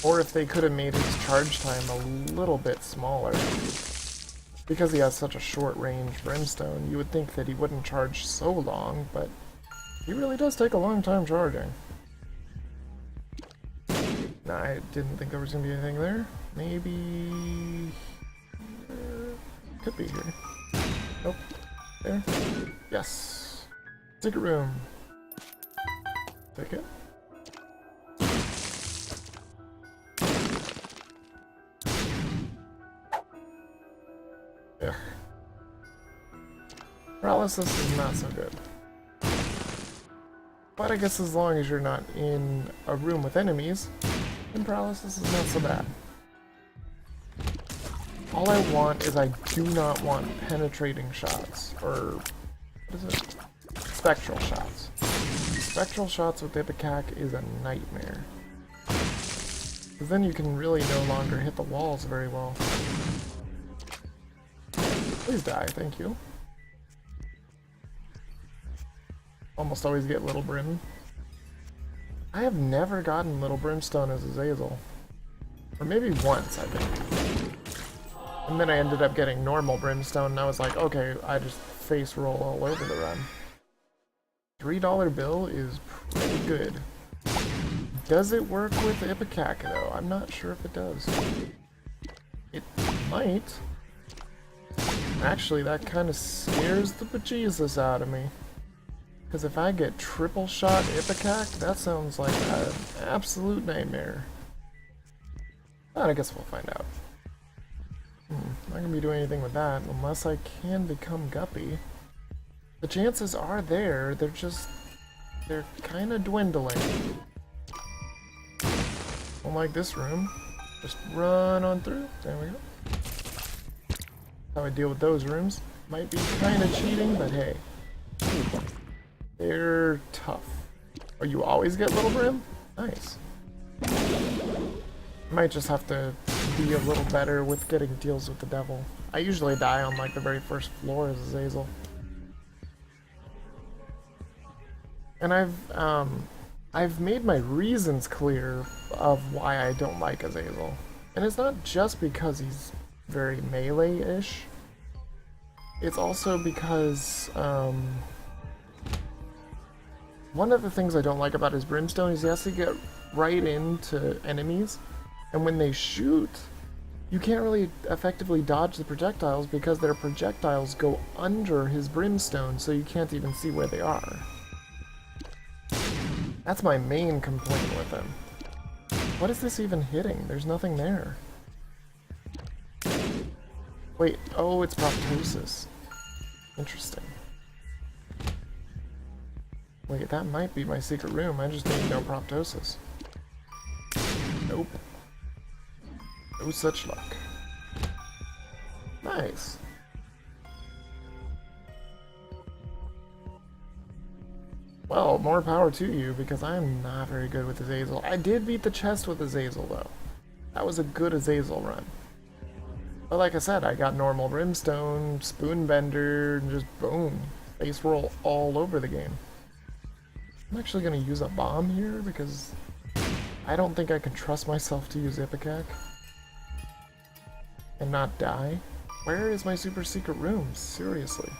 Or if they could have made his charge time a little bit smaller. Because he has such a short range brimstone, you would think that he wouldn't charge so long, but he really does take a long time charging. Nah, I didn't think there was going to be anything there. Maybe... could be here. Nope. There. Yes. Secret room. Take it. Yeah. Paralysis is not so good. But I guess as long as you're not in a room with enemies, then paralysis is not so bad. All I want is I do not want penetrating shots, or what is it? Spectral shots. Spectral shots with Ipecac is a nightmare. Because then you can really no longer hit the walls very well. Please die, thank you. Almost always get Little Brim. I have never gotten Little Brimstone as Azazel. Or maybe once, I think. And then I ended up getting normal Brimstone, and I was like, okay, I just face roll all over the run. $3 bill is pretty good. Does it work with Ipecac, though? I'm not sure if it does. It might. Actually, that kind of scares the bejesus out of me. Because if I get triple shot Ipecac, that sounds like an absolute nightmare. But I guess we'll find out. Not gonna be doing anything with that unless I can become Guppy. The chances are there, they're kind of dwindling. Unlike this room, just run on through. There we go. How I deal with those rooms. Might be kind of cheating, but hey. They're tough. Oh, you always get Little Brim? Nice. Might just have to be a little better with getting deals with the devil. I usually die on like the very first floor as Azazel. And I've made my reasons clear of why I don't like Azazel. And it's not just because he's very melee-ish. It's also because, one of the things I don't like about his Brimstone is he has to get right into enemies, and when they shoot, you can't really effectively dodge the projectiles because their projectiles go under his Brimstone, so you can't even see where they are. That's my main complaint with him. What is this even hitting? There's nothing there. Wait, oh, it's proptosis. Interesting. Wait, that might be my secret room. I just need no proptosis. Nope. No such luck. Nice. Well, more power to you, because I'm not very good with Azazel. I did beat the chest with Azazel, though. That was a good Azazel run. But like I said, I got normal Brimstone, Spoonbender, and just boom. Face roll all over the game. I'm actually going to use a bomb here, because I don't think I can trust myself to use Ipecac. And not die. Where is my super secret room? Seriously.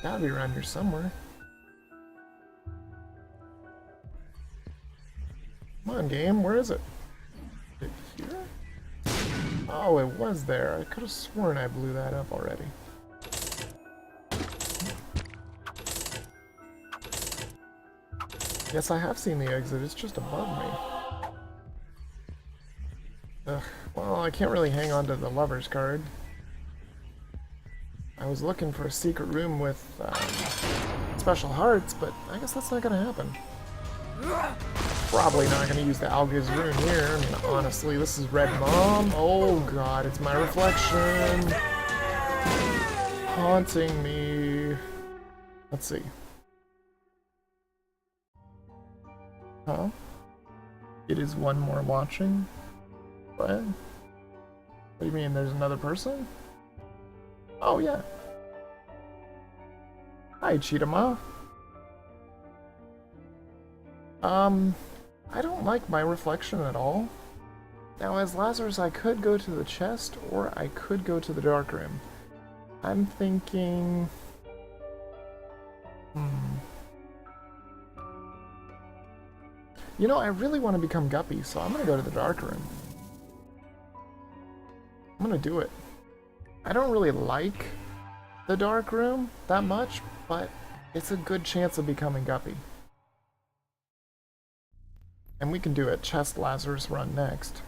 Gotta be around here somewhere. Come on, game, where is it? Is it here? Oh, it was there. I could have sworn I blew that up already. Yes, I have seen the exit. It's just above me. Ugh. Well, I can't really hang on to the lover's card. I was looking for a secret room with special hearts, but I guess that's not gonna happen. Probably not gonna use the Alga's rune here. I mean, honestly, this is Red Mom. Oh god, it's my reflection. Haunting me. Let's see. Huh? It is one more watching? What? What do you mean, there's another person? Oh, yeah. Hi, Cheetama. I don't like my reflection at all. Now, as Lazarus, I could go to the chest, or I could go to the dark room. I'm thinking... You know, I really want to become Guppy, so I'm gonna go to the dark room. I'm gonna do it. I don't really like the dark room that much, but it's a good chance of becoming Guppy. And we can do a chest Lazarus run next.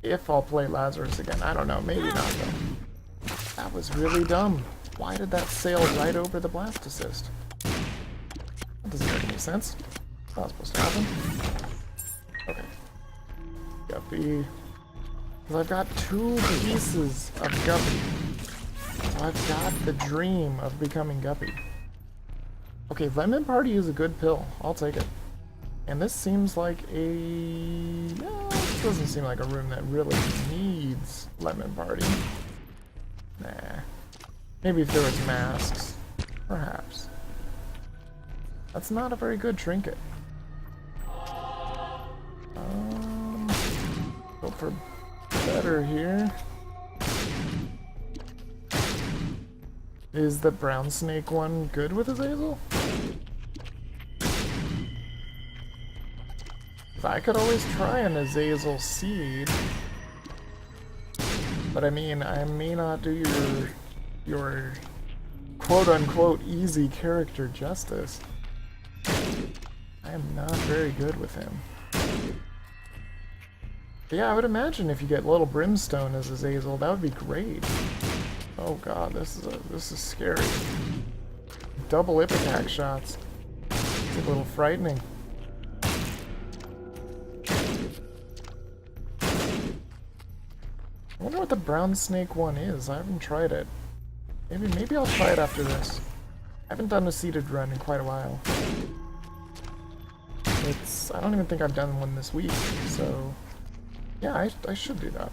If I'll play Lazarus again. I don't know, maybe not though. That was really dumb. Why did that sail right over the blast assist? That doesn't make any sense. It's not supposed to happen. Okay. Guppy. Because I've got 2 pieces of Guppy. So I've got the dream of becoming Guppy. Okay, Lemon Party is a good pill. I'll take it. And this seems like a... No, this doesn't seem like a room that really needs Lemon Party. Nah. Maybe if there was masks. Perhaps. That's not a very good trinket. Go for better here. Is the brown snake one good with Azazel? I could always try an Azazel seed. But I mean, I may not do your quote-unquote easy character justice. I am not very good with him. But yeah, I would imagine if you get Little Brimstone as Azazel, that would be great. Oh god, this is scary. Double Ipecac shots. It's a little frightening. I wonder what the brown snake one is. I haven't tried it. Maybe I'll try it after this. I haven't done a seeded run in quite a while. I don't even think I've done one this week, so yeah, I should do that.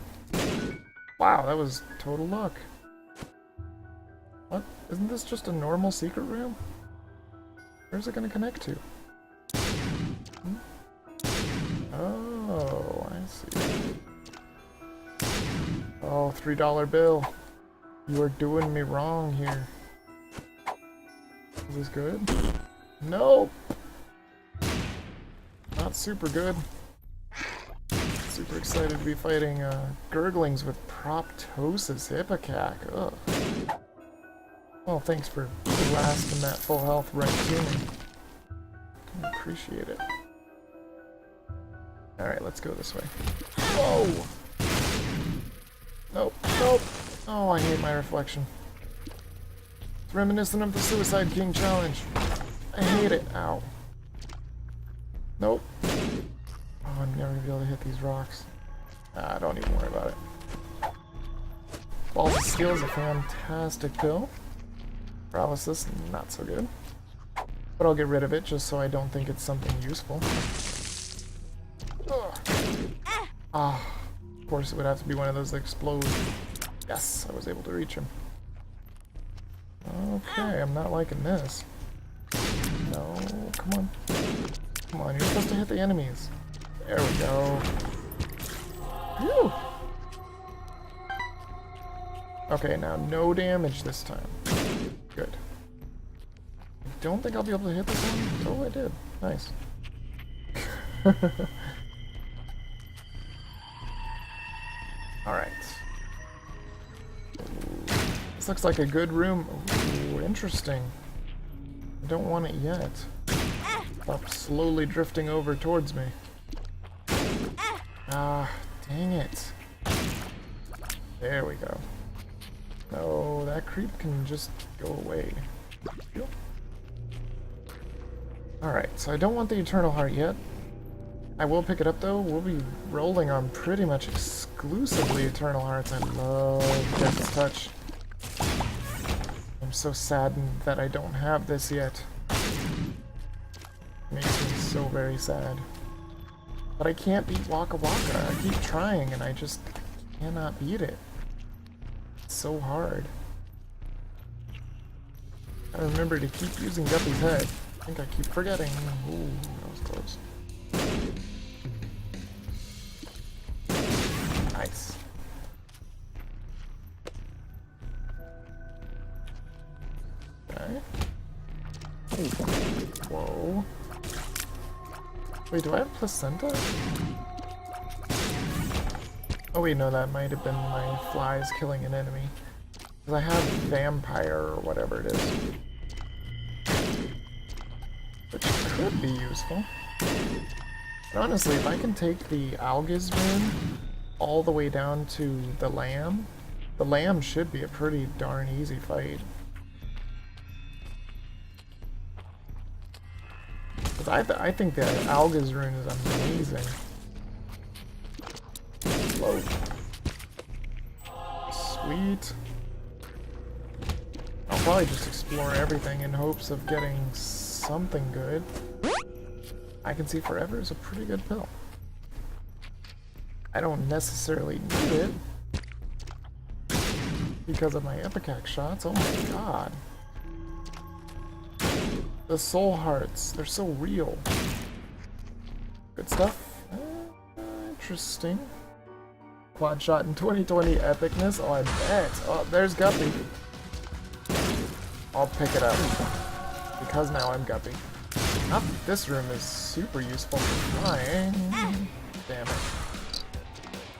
Wow, that was total luck. What? Isn't this just a normal secret room? Where's it gonna connect to? Oh, I see. Oh, $3 bill. You are doing me wrong here. Is this good? Nope. Not super good. Super excited to be fighting Gurglings with Proptosis Ipecac. Ugh. Well, thanks for blasting that full health right to me. I appreciate it. Alright, let's go this way. Whoa! Nope, nope. Oh, I hate my reflection. It's reminiscent of the Suicide King challenge. I hate it. Ow. Nope. Oh, I'm never gonna be able to hit these rocks. Don't even worry about it. Balls of Steel is a fantastic pill. Paralysis, not so good. But I'll get rid of it just so I don't think it's something useful. Ah. Of course, it would have to be one of those that explode. Yes, I was able to reach him. Okay, I'm not liking this. No, come on. Come on, you're supposed to hit the enemies. There we go. Whew. Okay, now no damage this time. Good. I don't think I'll be able to hit this one. Oh, I did. Nice. Alright. This looks like a good room. Ooh, interesting. I don't want it yet. Stop slowly drifting over towards me. Ah, dang it. There we go. No, that creep can just go away. Alright, so I don't want the Eternal Heart yet. I will pick it up though. We'll be rolling on pretty much exclusively Eternal Hearts. I love Death's Touch. I'm so saddened that I don't have this yet. Makes me so very sad. But I can't beat Waka Waka. I keep trying and I just cannot beat it. It's so hard. I remember to keep using Guppy's head. I think I keep forgetting. Ooh, that was close. Nice. Okay. Whoa. Wait, do I have placenta? Oh wait, no, that might have been my flies killing an enemy. Because I have vampire or whatever it is. Which could be useful. But honestly, if I can take the Algiz rune all the way down to the lamb should be a pretty darn easy fight. Because I think the Algiz rune is amazing. Whoa. Sweet. I'll probably just explore everything in hopes of getting something good. I Can See Forever is a pretty good pill. I don't necessarily need it because of my Ipecac shots. Oh my god. The soul hearts, they're so real. Good stuff. Interesting. Quad shot in 2020 epicness. Oh, I bet. Oh, there's Guppy. I'll pick it up. Because now I'm Guppy. Not that this room is super useful for flying. Damn it.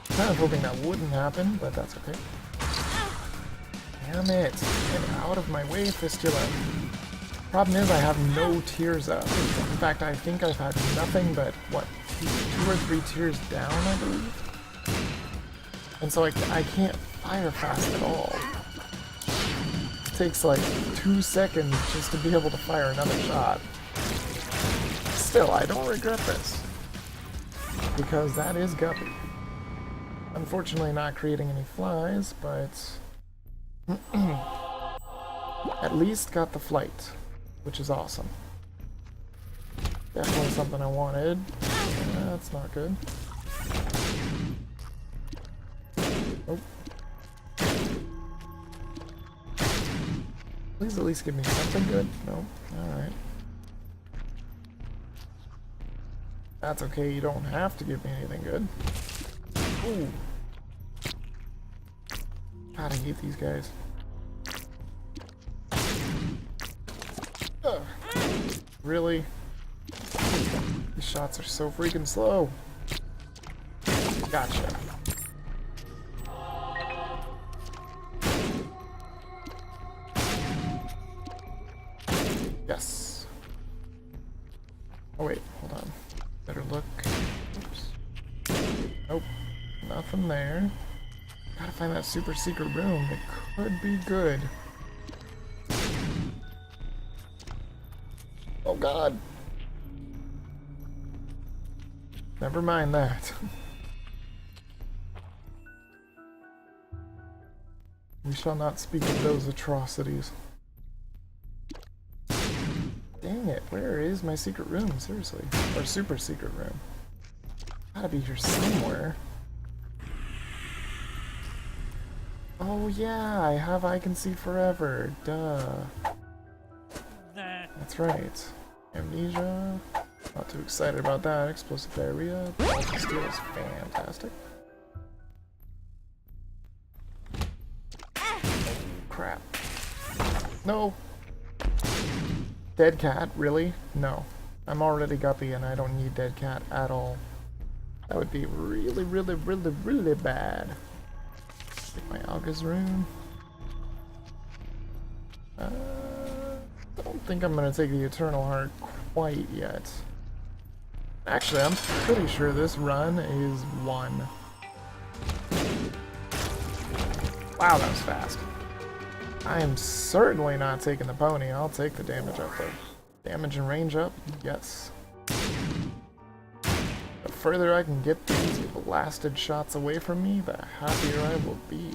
Kind of hoping that wouldn't happen, but that's okay. Damn it. Get out of my way, Fistula. Problem is I have no tears up. In fact, I think I've had nothing but, what, 2 or 3 tears down, I believe? And so I can't fire fast at all. It takes like 2 seconds just to be able to fire another shot. Still, I don't regret this. Because that is Guppy. Unfortunately not creating any flies, but... at least got the flight, which is awesome. Definitely something I wanted. That's not good. Oh. Please at least give me something good. No? Alright. That's okay, you don't have to give me anything good. Ooh. God, I hate these guys. Ugh. Really? These shots are so freaking slow. Gotcha. Yes. Oh wait, hold on. Better look. Oops. Nope. Nothing there. Gotta find that super secret room. It could be good. Oh god. Never mind that. We shall not speak of those atrocities. Dang it, where is my secret room? Seriously. Or super secret room. Gotta be here somewhere. Oh yeah, I have I Can See Forever. Duh. That's right. Amnesia. Not too excited about that. Explosive diarrhea. Baltic Steel is fantastic. Oh, crap. No! Dead cat? Really? No. I'm already Guppy and I don't need dead cat at all. That would be really, really, really, really bad. Take my Alga's rune. I don't think I'm gonna take the Eternal Heart quite yet. Actually, I'm pretty sure this run is 1. Wow, that was fast. I am certainly not taking the pony. I'll take the damage up though. Damage and range up? Yes. The further I can get these blasted shots away from me, the happier I will be.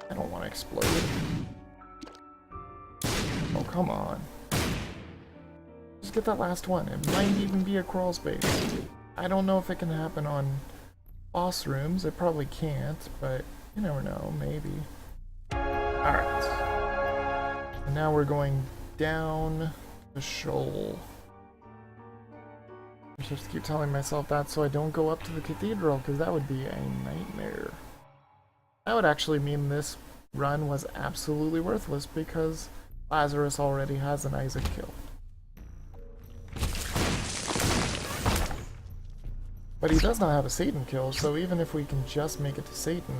I don't want to explode. Oh, come on. Just get that last one. It might even be a crawl space. I don't know if it can happen on boss rooms. It probably can't, but you never know. Maybe. Alright. And now we're going down the shoal. I just keep telling myself that so I don't go up to the cathedral, because that would be a nightmare. That would actually mean this run was absolutely worthless because Lazarus already has an Isaac kill. But he does not have a Satan kill, so even if we can just make it to Satan,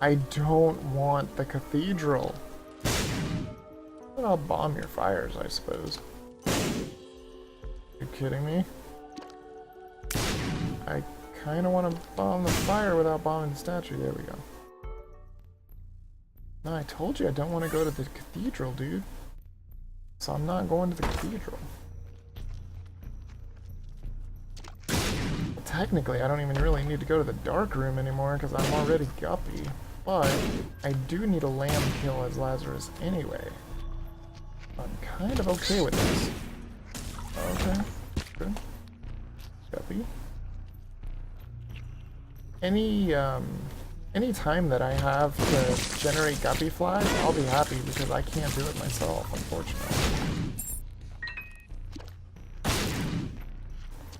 I don't want the cathedral. But I'll bomb your fires, I suppose. You kidding me? I kind of want to bomb the fire without bombing the statue. There we go. No, I told you I don't want to go to the cathedral, dude. So I'm not going to the cathedral. Well, technically, I don't even really need to go to the dark room anymore because I'm already guppy. But I do need a lamb kill as Lazarus anyway. I'm kind of okay with this. Okay, good. Guppy. Any time that I have to generate guppy flies, I'll be happy because I can't do it myself, unfortunately.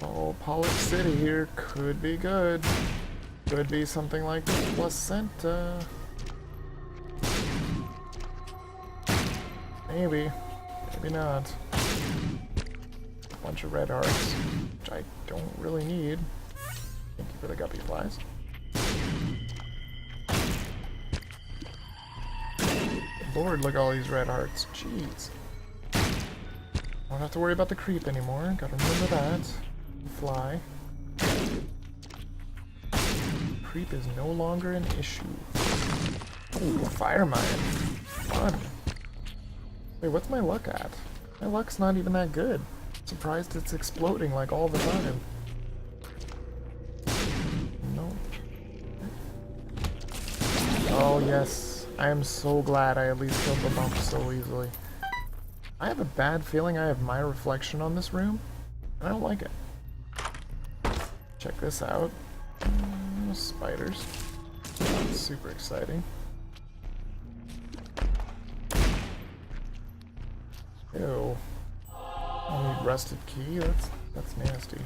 Oh, Pollock City here could be good. Could be something like Placenta. Maybe. Maybe not. A bunch of red hearts, which I don't really need. Thank you for the guppy flies. Lord, look at all these red hearts. Jeez. Don't have to worry about the creep anymore. Gotta remember that. Fly. Creep is no longer an issue. Ooh, fire mine. Fun. Wait, what's my luck at? My luck's not even that good. Surprised it's exploding like all the time. No. Oh, yes. I am so glad I at least killed the bump so easily. I have a bad feeling I have my reflection on this room, and I don't like it. Check this out. Spiders. That's super exciting. Ew. I need rusted key? That's nasty.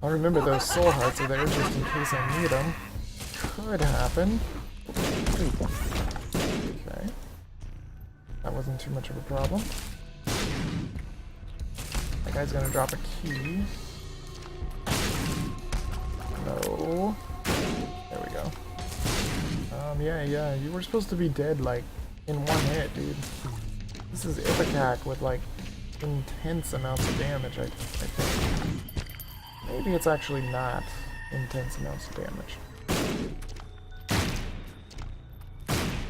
I'll remember those soul hearts are there just in case I need them. Could happen. Okay. That wasn't too much of a problem. That guy's gonna drop a key. No. There we go. Yeah, you were supposed to be dead, like, in one hit, dude. This is Ipecac with, like, intense amounts of damage, I think. Maybe it's actually not intense amounts of damage.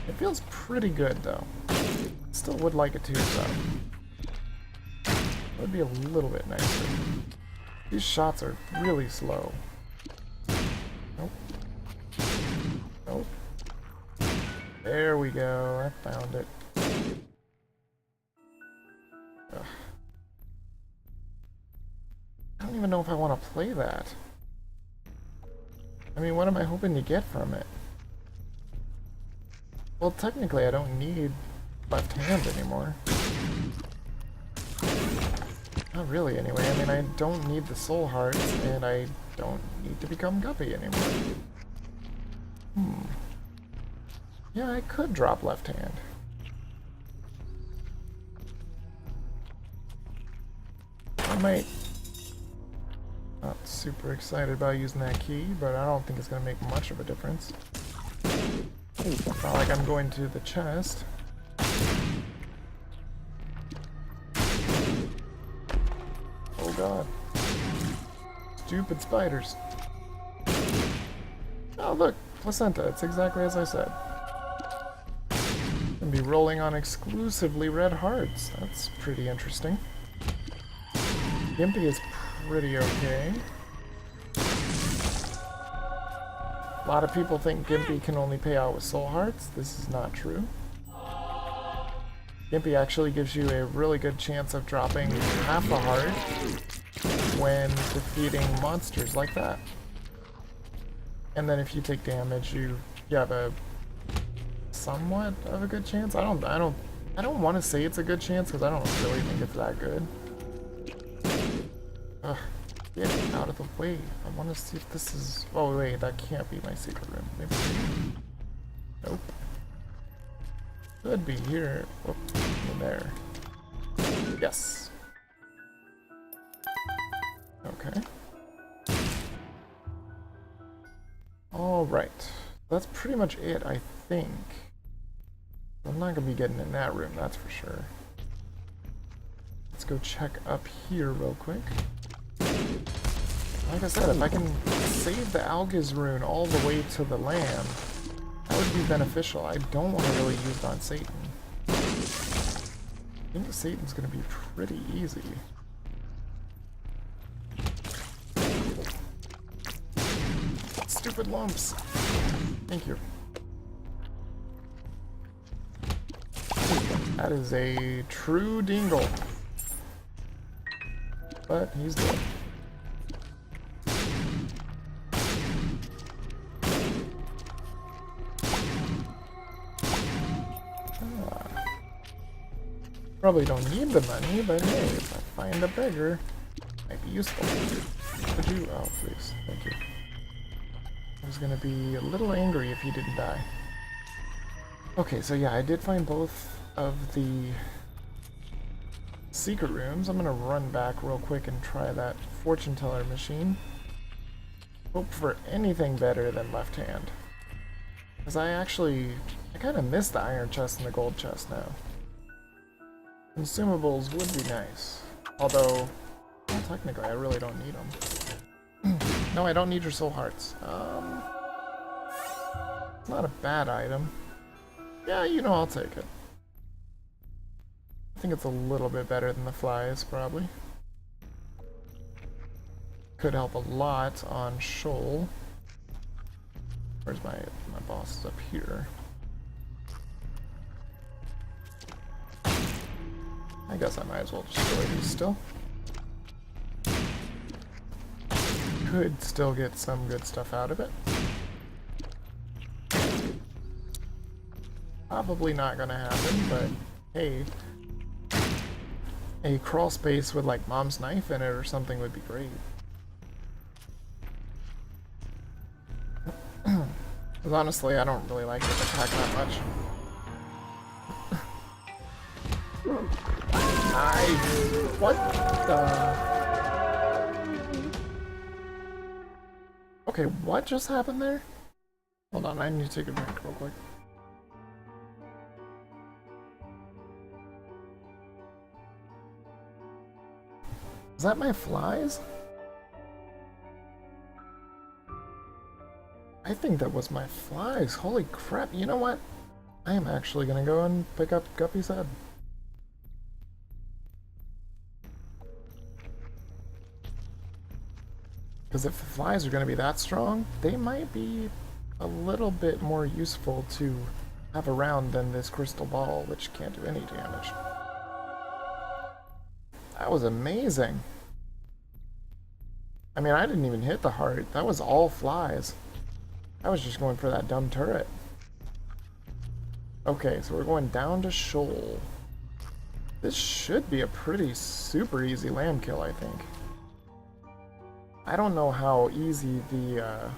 It feels pretty good, though. Still would like a 2-sub. Would be a little bit nicer. These shots are really slow. Nope. Nope. There we go. I found it. Ugh. I don't even know if I want to play that. I mean, what am I hoping to get from it? Well, technically I don't need left hand anymore. Not really, anyway. I mean, I don't need the soul hearts, and I don't need to become guppy anymore. Yeah, I could drop left hand. I might... Not super excited about using that key, but I don't think it's going to make much of a difference. It's not like I'm going to the chest. Oh god. Stupid spiders. Oh look, placenta. It's exactly as I said. Gonna be rolling on exclusively red hearts. That's pretty interesting. Gimpy is pretty okay. A lot of people think Gimpy can only pay out with soul hearts. This is not true. Gimpy actually gives you a really good chance of dropping half a heart when defeating monsters like that. And then if you take damage, you have a somewhat of a good chance. I don't want to say it's a good chance because I don't really think it's that good. Ugh, get out of the way. I want to see if this is... Oh wait, that can't be my secret room. Maybe. Nope. Could be here. Whoops, in there. Yes. Okay. Alright. That's pretty much it, I think. I'm not gonna be getting in that room, that's for sure. Let's go check up here real quick. Like I said, if I can save the Algiz rune all the way to the lamb, that would be beneficial. I don't want to really use it on Satan. I think Satan's gonna be pretty easy. Stupid lumps. Thank you. That is a true dingle. But he's dead. Probably don't need the money, but hey, if I find a beggar, it might be useful. Could you? Oh, please. Thank you. I was gonna be a little angry if he didn't die. Okay, so yeah, I did find both of the secret rooms. I'm gonna run back real quick and try that fortune teller machine. Hope for anything better than left hand. Because I kind of miss the iron chest and the gold chest now. Consumables would be nice. Although, well, technically I really don't need them. No, I don't need your soul hearts. It's not a bad item. Yeah, you know, I'll take it. I think it's a little bit better than the flies, probably. Could help a lot on Shoal. Where's my boss? Is up here. I guess I might as well destroy these still. Could still get some good stuff out of it. Probably not gonna happen, but hey, a crawl space with like Mom's knife in it or something would be great. Because honestly, I don't really like this attack that much. What the... Okay, what just happened there? Hold on, I need to take a drink real quick. Is that my flies? I think that was my flies. Holy crap, you know what? I am actually gonna go and pick up Guppy's head. Because if the flies are going to be that strong, they might be a little bit more useful to have around than this crystal ball, which can't do any damage. That was amazing. I mean, I didn't even hit the heart. That was all flies. I was just going for that dumb turret. Okay, so we're going down to Shoal. This should be a pretty super easy lamb kill, I think. I don't know how easy the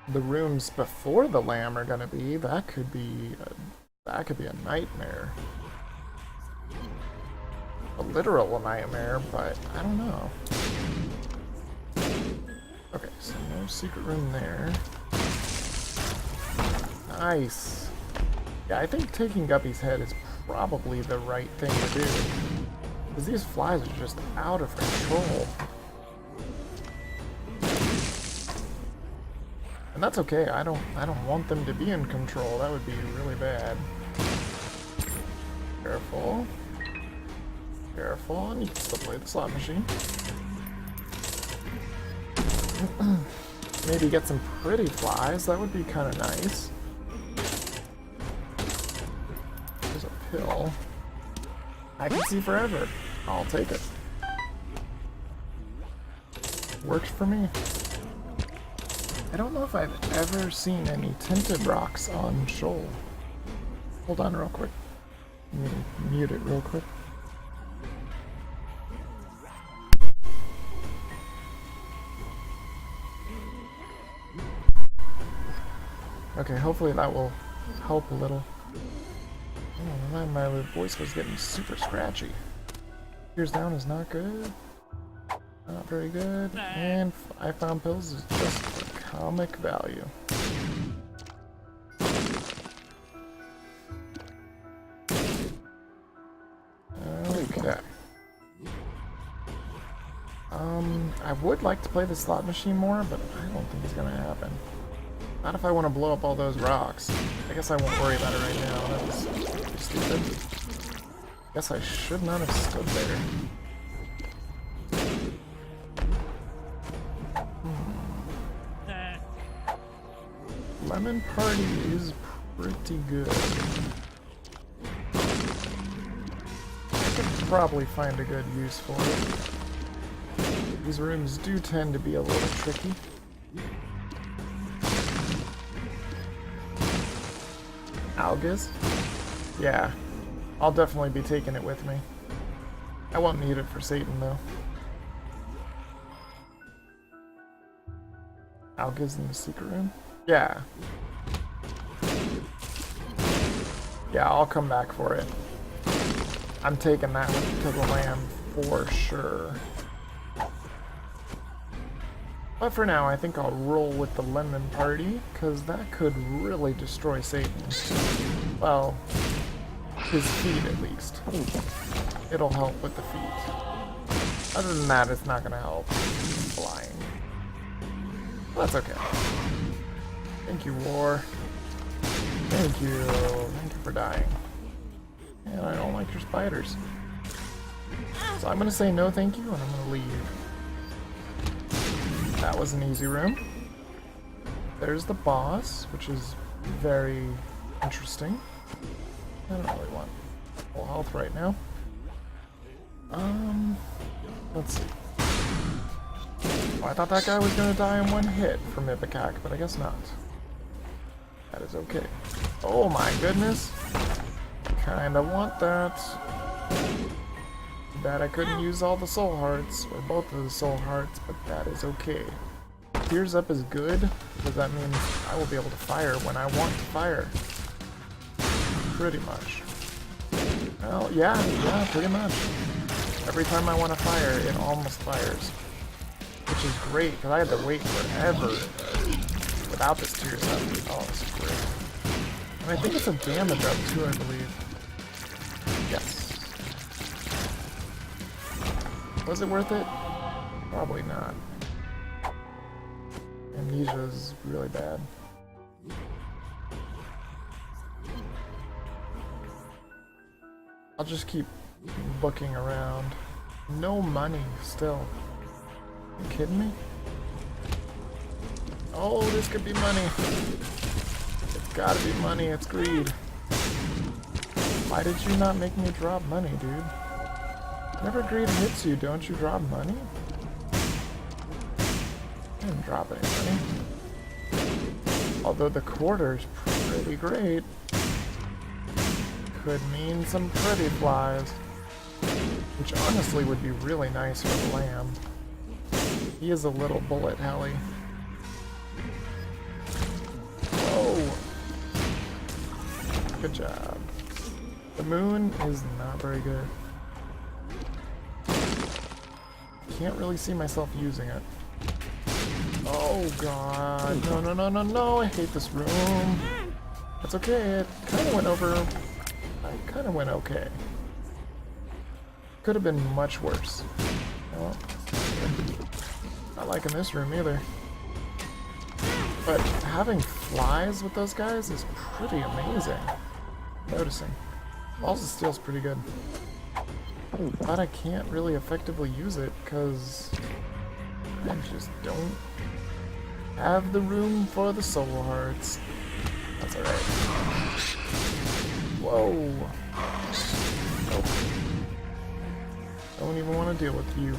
rooms before the lamb are gonna be. That could be a nightmare, a literal nightmare. But I don't know. Okay, so no secret room there. Nice. Yeah, I think taking Guppy's head is probably the right thing to do. Because these flies are just out of control. And that's okay, I don't want them to be in control. That would be really bad. Careful. Careful, and you can still play the slot machine. Maybe get some pretty flies, that would be kind of nice. There's a pill. I can see forever. I'll take it. Works for me. I don't know if I've ever seen any tinted rocks on Shoal. Hold on real quick. I'm gonna mute it real quick. Okay, hopefully that will help a little. Oh, my voice was getting super scratchy. Tears down is not good. Not very good. And I found pills is just for comic value. Okay. I would like to play the slot machine more, but I don't think it's gonna happen. Not if I want to blow up all those rocks. I guess I won't worry about it right now. That was stupid. Guess I should not have stood there. Lemon Party is pretty good. I could probably find a good use for it. These rooms do tend to be a little tricky. Algas? Yeah, I'll definitely be taking it with me. I won't need it for Satan though. Algas in the secret room? Yeah. Yeah, I'll come back for it. I'm taking that to the lamb for sure. But for now, I think I'll roll with the Lemon Party, because that could really destroy Satan. Well, his feet at least. It'll help with the feet. Other than that, it's not going to help flying. That's okay. Thank you, War. Thank you. Thank you for dying. And I don't like your spiders. So I'm going to say no thank you, and I'm going to leave. That was an easy room. There's the boss, which is very interesting. I don't really want full health right now. Let's see. Oh, I thought that guy was gonna die in one hit from Ipecac, but I guess not. That is okay. Oh my goodness. Kinda want that. That I couldn't use all the soul hearts, or both of the soul hearts, but that is okay. Tears up is good, because that means I will be able to fire when I want to fire. Pretty much. Well, yeah, pretty much. Every time I want to fire, it almost fires. Which is great, because I had to wait forever without this tears up. Oh, this is great. And I think it's a damage up too, I believe. Yes. Was it worth it? Probably not. Amnesia is really bad. I'll just keep looking around. No money still. Are you kidding me? Oh, this could be money. It's gotta be money, it's greed. Why did you not make me drop money, dude? Whenever greed hits you, don't you drop money? I didn't drop any money. Although the quarter's pretty great. Could mean some pretty flies. Which honestly would be really nice for the lamb. He is a little bullet helly. Whoa! Good job. The moon is not very good. Can't really see myself using it. Oh god, no, I hate this room. That's okay, it kind of went over, I kind of went okay. Could have been much worse. Well, not liking this room either. But having flies with those guys is pretty amazing. Noticing. Balls of Steel's pretty good. But I can't really effectively use it because I just don't have the room for the soul hearts. That's alright. Whoa. Nope. Don't even want to deal with you.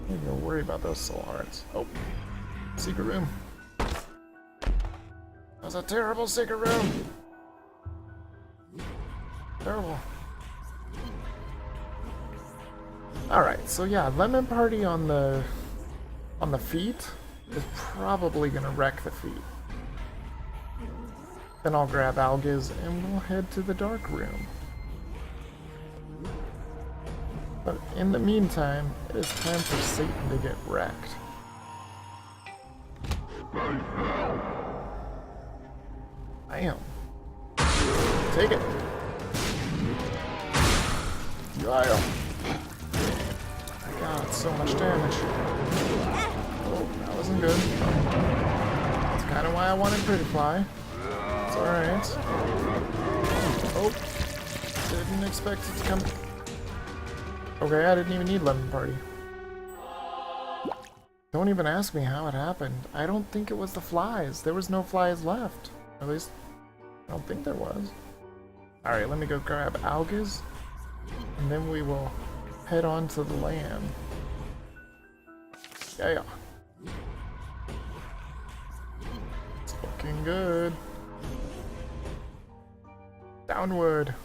I don't even worry about those soul hearts. Oh. Secret room. That was a terrible secret room. Terrible. Alright, so yeah, Lemon Party on the feet is probably gonna wreck the feet. Then I'll grab Algiz and we'll head to the dark room. But in the meantime, it is time for Satan to get wrecked. Bam. Take it. Yeah. I got so much damage. Oh, that wasn't good. That's kind of why I wanted Pretty Fly. It's alright. Oh, didn't expect it to come. Okay, I didn't even need Lemon Party. Don't even ask me how it happened. I don't think it was the flies. There was no flies left. At least, I don't think there was. Alright, let me go grab Algiz, and then we will head on to the land. Yeah. It's looking good. Downward.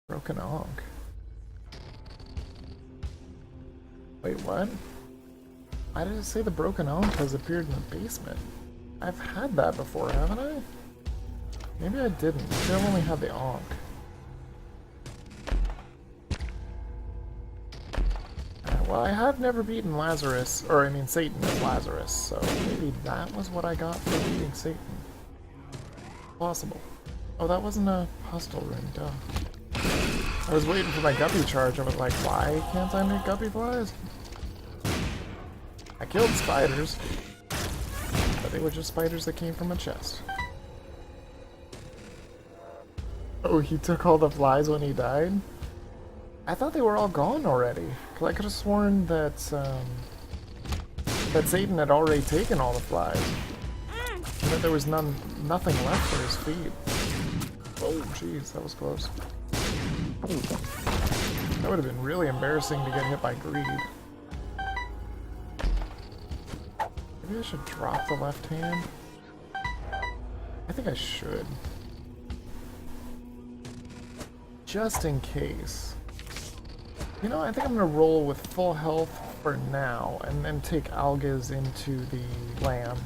Broken Ankh. Wait, what? Why did it say the Broken Ankh has appeared in the basement? I've had that before, haven't I? Maybe I didn't. Maybe I only had the Ankh. Well, I have never beaten Lazarus, or I mean Satan as Lazarus, so maybe that was what I got for beating Satan. Possible. Oh, that wasn't a hostile room, duh. I was waiting for my guppy charge. I was like, why can't I make guppy flies? I killed spiders, but they were just spiders that came from a chest. Oh, he took all the flies when he died? I thought they were all gone already. Cause I could have sworn that that Satan had already taken all the flies, and that there was nothing left for his feet. Oh, jeez, that was close. That would have been really embarrassing to get hit by greed. Maybe I should drop the left hand. I think I should. Just in case. You know, I think I'm gonna roll with full health for now, and then take Algiz into the lamb.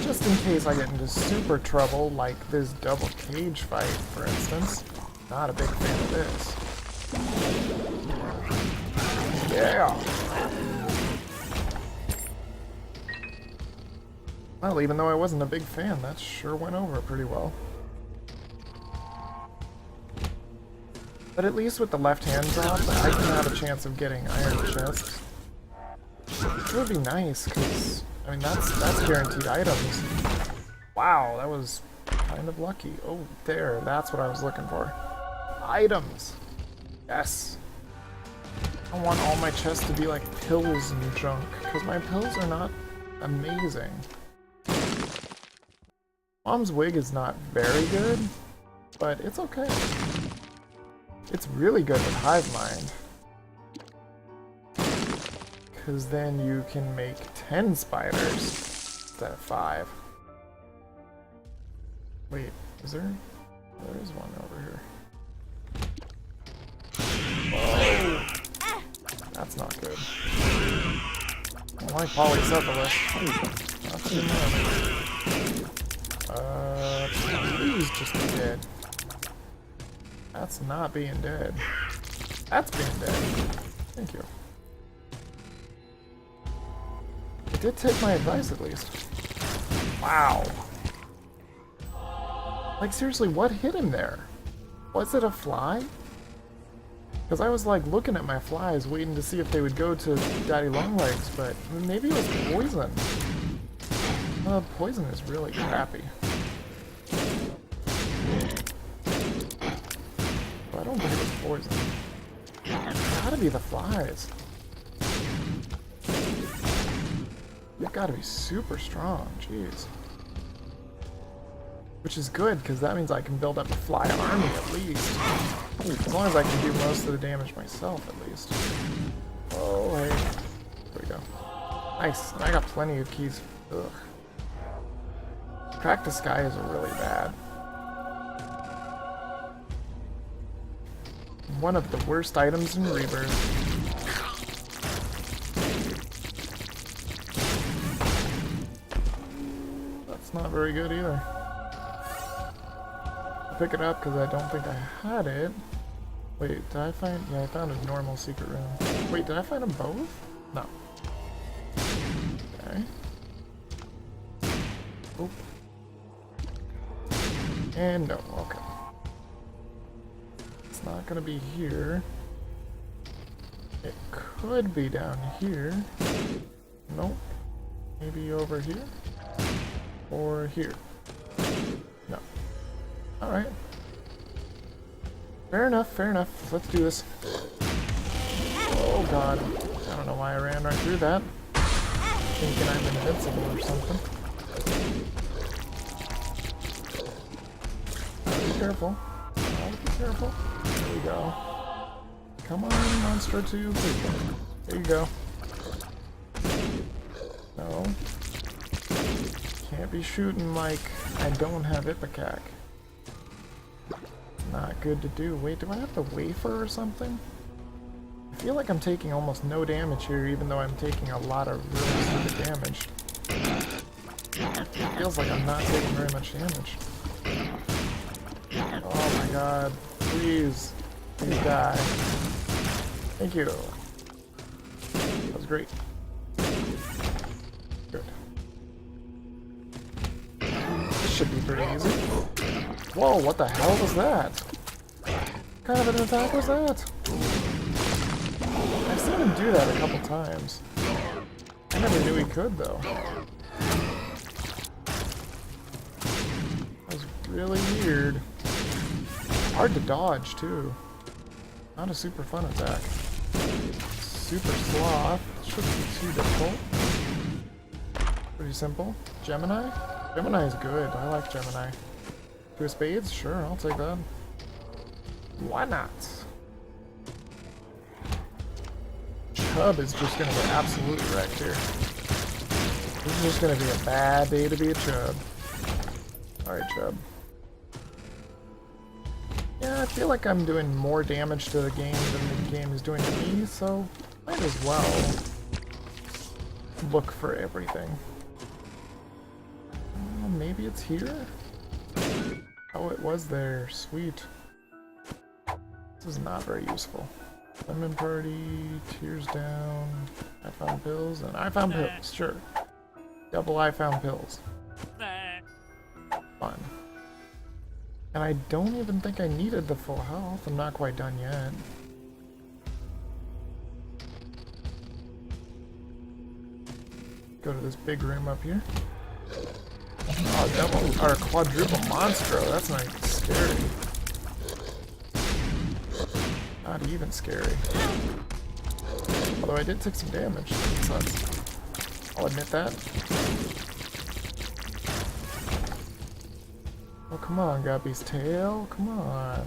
Just in case I get into super trouble, like this double cage fight, for instance. Not a big fan of this. Yeah! Well, even though I wasn't a big fan, that sure went over pretty well. But at least with the left hand drop, I can have a chance of getting iron chests. It would be nice, because, I mean, that's guaranteed items. Wow, that was kind of lucky. Oh, there, that's what I was looking for. Items! Yes! I want all my chests to be like pills and junk, because my pills are not amazing. Mom's wig is not very good, but it's okay. It's really good with Hive Mind. Because then you can make 10 spiders instead of 5. Wait, is there? There is one over here. Whoa! That's not good. I like polycephalus. Not too much. Please just be dead. That's not being dead. That's being dead. Thank you. It did take my advice at least. Wow. Like seriously, what hit him there? Was it a fly? Because I was like looking at my flies, waiting to see if they would go to Daddy Longlegs, but maybe it was poison. Poison is really crappy. I don't think it was poison. It's gotta be the flies. They've gotta be super strong, jeez. Which is good, because that means I can build up a fly army at least. As long as I can do most of the damage myself, at least. Oh, hey. There we go. Nice. And I got plenty of keys. Ugh. Crack the Sky is really bad. One of the worst items in Rebirth. That's not very good either. I'll pick it up because I don't think I had it. Wait, did I find... Yeah, I found a normal secret room. Wait, did I find them both? No. Okay. Oop. And no, okay. It's not gonna be here. It could be down here. Nope. Maybe over here? Or here? No. Alright. Fair enough, fair enough. Let's do this. Oh god. I don't know why I ran right through that. Thinking I'm invincible or something. Be careful. Be careful. There we go. Come on, Monster 2. There you go. No. Can't be shooting like I don't have Ipecac. Not good to do. Wait, do I have the wafer or something? I feel like I'm taking almost no damage here, even though I'm taking a lot of really stupid damage. It feels like I'm not taking very much damage. Oh my god. Please. Please die. Thank you. That was great. Good. This should be pretty easy. Whoa, what the hell was that? What kind of an attack was that? I've seen him do that a couple times. I never knew he could, though. That was really weird. Hard to dodge, too. Not a super fun attack. Super Sloth. Shouldn't be too difficult. Pretty simple. Gemini? Gemini is good. I like Gemini. Two of Spades? Sure, I'll take that. Why not? Chubb is just gonna get absolutely wrecked here. This is just gonna be a bad day to be a Chubb. Alright, Chubb. Yeah, I feel like I'm doing more damage to the game than the game is doing to me, so might as well look for everything. Maybe it's here? Oh, it was there. Sweet. This is not very useful. Lemon Party, Tears Down, I found pills, and I found pills, sure. Double I found pills. Fun. And I don't even think I needed the full health. I'm not quite done yet. Go to this big room up here. Oh, double, or quadruple monstro. That's not even scary. Not even scary. Although I did take some damage. That sucks. I'll admit that. Oh, come on, Guppy's tail. Come on.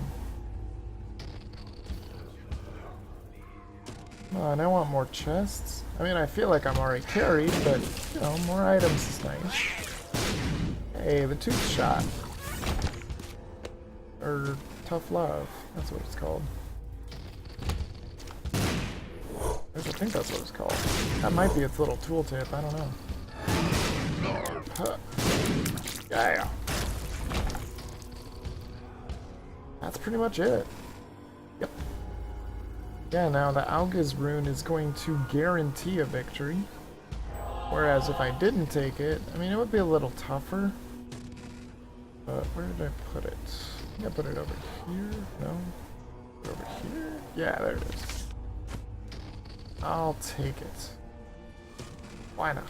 Come on, I want more chests. I mean, I feel like I'm already carried, but, you know, more items is nice. Hey, the tooth shot. Or tough love. That's what it's called. I think that's what it's called. That might be its little tooltip, I don't know. Huh. Yeah. That's pretty much it. Yep. Yeah, now the Alga's rune is going to guarantee a victory. Whereas if I didn't take it, I mean, it would be a little tougher. But where did I put it? I think I put it over here. No? Over here? Yeah, there it is. I'll take it. Why not?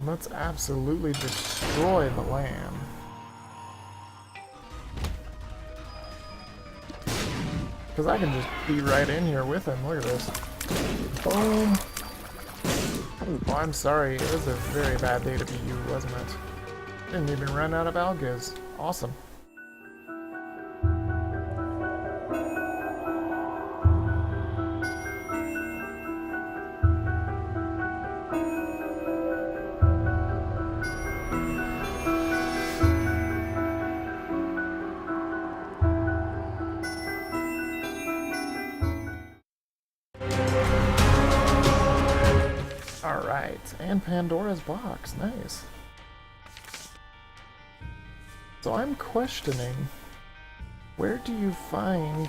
Let's absolutely destroy the land. Because I can just be right in here with him. Look at this. Boom. Oh, I'm sorry. It was a very bad day to be you, wasn't it? Didn't even run out of Algiz. Awesome. Alright, and Pandora's box. Nice. So I'm questioning, where do you find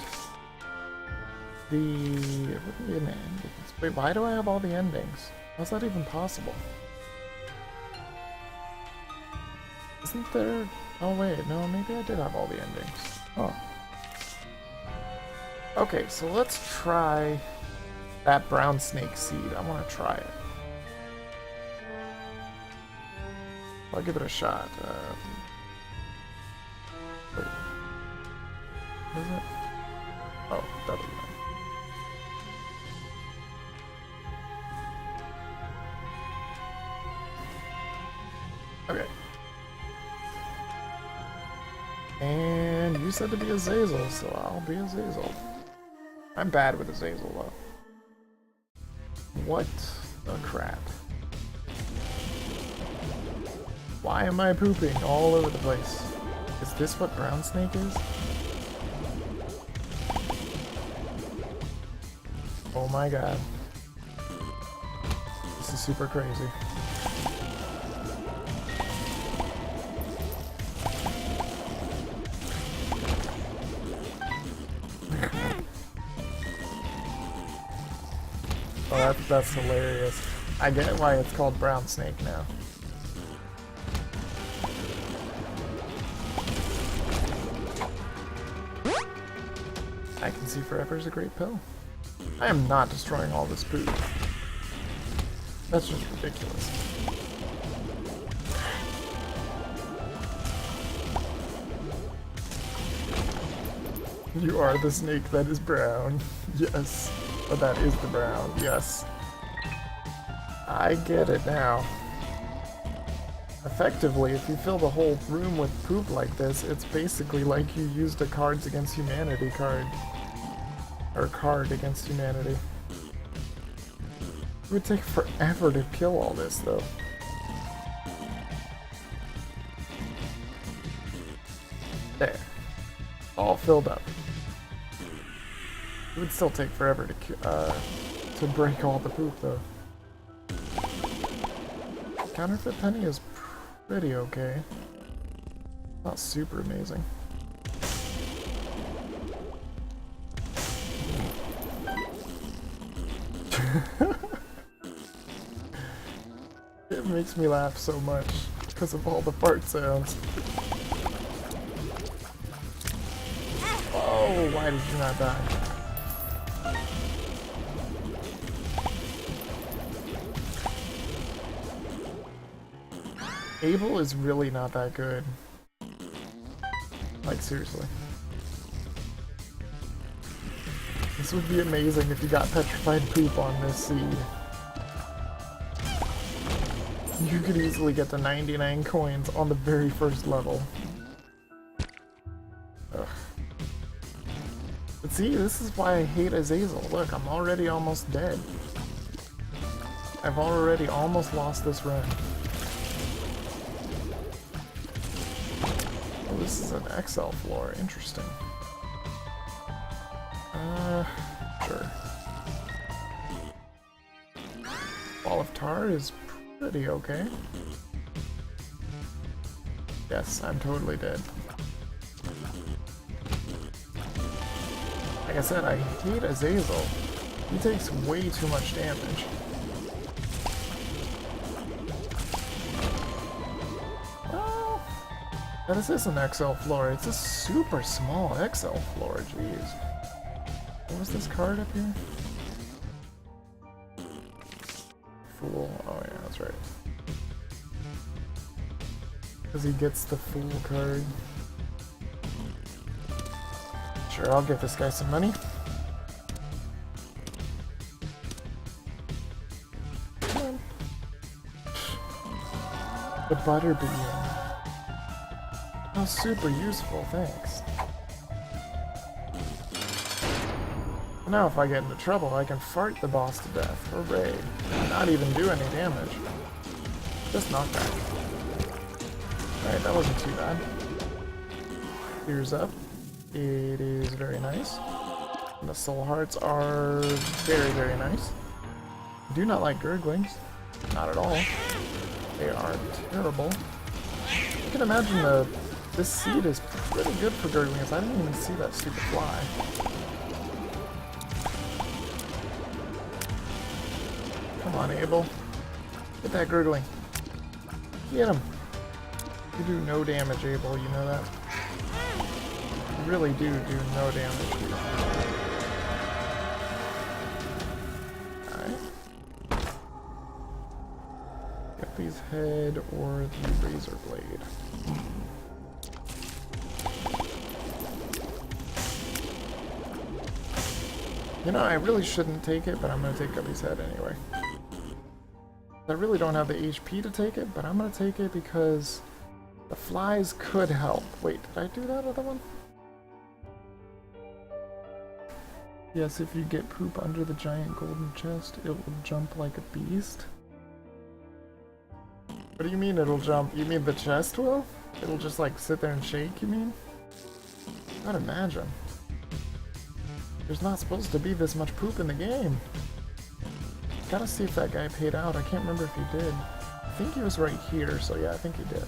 the... It wouldn't be an endings. Wait, why do I have all the endings? How's that even possible? Isn't there... Oh wait, no, maybe I did have all the endings. Oh. Okay, so let's try that brown snake seed. I want to try it. I'll give it a shot. Wait. What is it? Oh, W. Okay. And you said to be Azazel, so I'll be Azazel. I'm bad with Azazel, though. What the crap? Why am I pooping all over the place? Is this what brown snake is? Oh my god. This is super crazy. Oh, that's hilarious. I get why it's called brown snake now. I can see forever is a great pill. I am not destroying all this food. That's just ridiculous. You are the snake that is brown. Yes. But that is the brown. Yes. I get it now. Effectively, if you fill the whole room with poop like this, it's basically like you used a Cards Against Humanity card. Or card against humanity. It would take forever to kill all this, though. There. All filled up. It would still take forever to break all the poop, though. Counterfeit penny is pretty okay. Not super amazing. It makes me laugh so much because of all the fart sounds. Oh, why did you not die? Abel is really not that good. Like, seriously. This would be amazing if you got petrified poop on this seed. You could easily get to 99 coins on the very first level. Ugh. But see, this is why I hate Azazel. Look, I'm already almost dead. I've already almost lost this run. Oh, this is an XL floor. Interesting. Sure. Ball of Tar is pretty okay. Yes, I'm totally dead. Like I said, I hate Azazel. He takes way too much damage. Oh, this is an XL floor. It's a super small XL floor, jeez. What was this card up here? Fool. Oh yeah, that's right. Because he gets the Fool card. Sure, I'll give this guy some money. Come on. The butter bean. Oh, super useful, thanks. Now if I get into trouble, I can fart the boss to death. Hooray. Not even do any damage. Just knockback. Alright, that wasn't too bad. Ears up. It is very nice. And the soul hearts are very, very nice. I do not like gurglings. Not at all. They are terrible. You can imagine this seed is pretty good for gurglings. I didn't even see that stupid fly. Come on, Abel. Get that gurgling. Get him. You do no damage, Abel, you know that? You really do no damage. Alright. Guppy's head or the razor blade. You know, I really shouldn't take it, but I'm gonna take Guppy's head anyway. I really don't have the HP to take it, but I'm gonna take it because the flies could help. Wait, did I do that other one? Yes, if you get poop under the giant golden chest, it will jump like a beast. What do you mean it'll jump? You mean the chest will? It'll just like sit there and shake, you mean? I'd imagine. There's not supposed to be this much poop in the game. Gotta see if that guy paid out. I can't remember if he did. I think he was right here, so yeah, I think he did.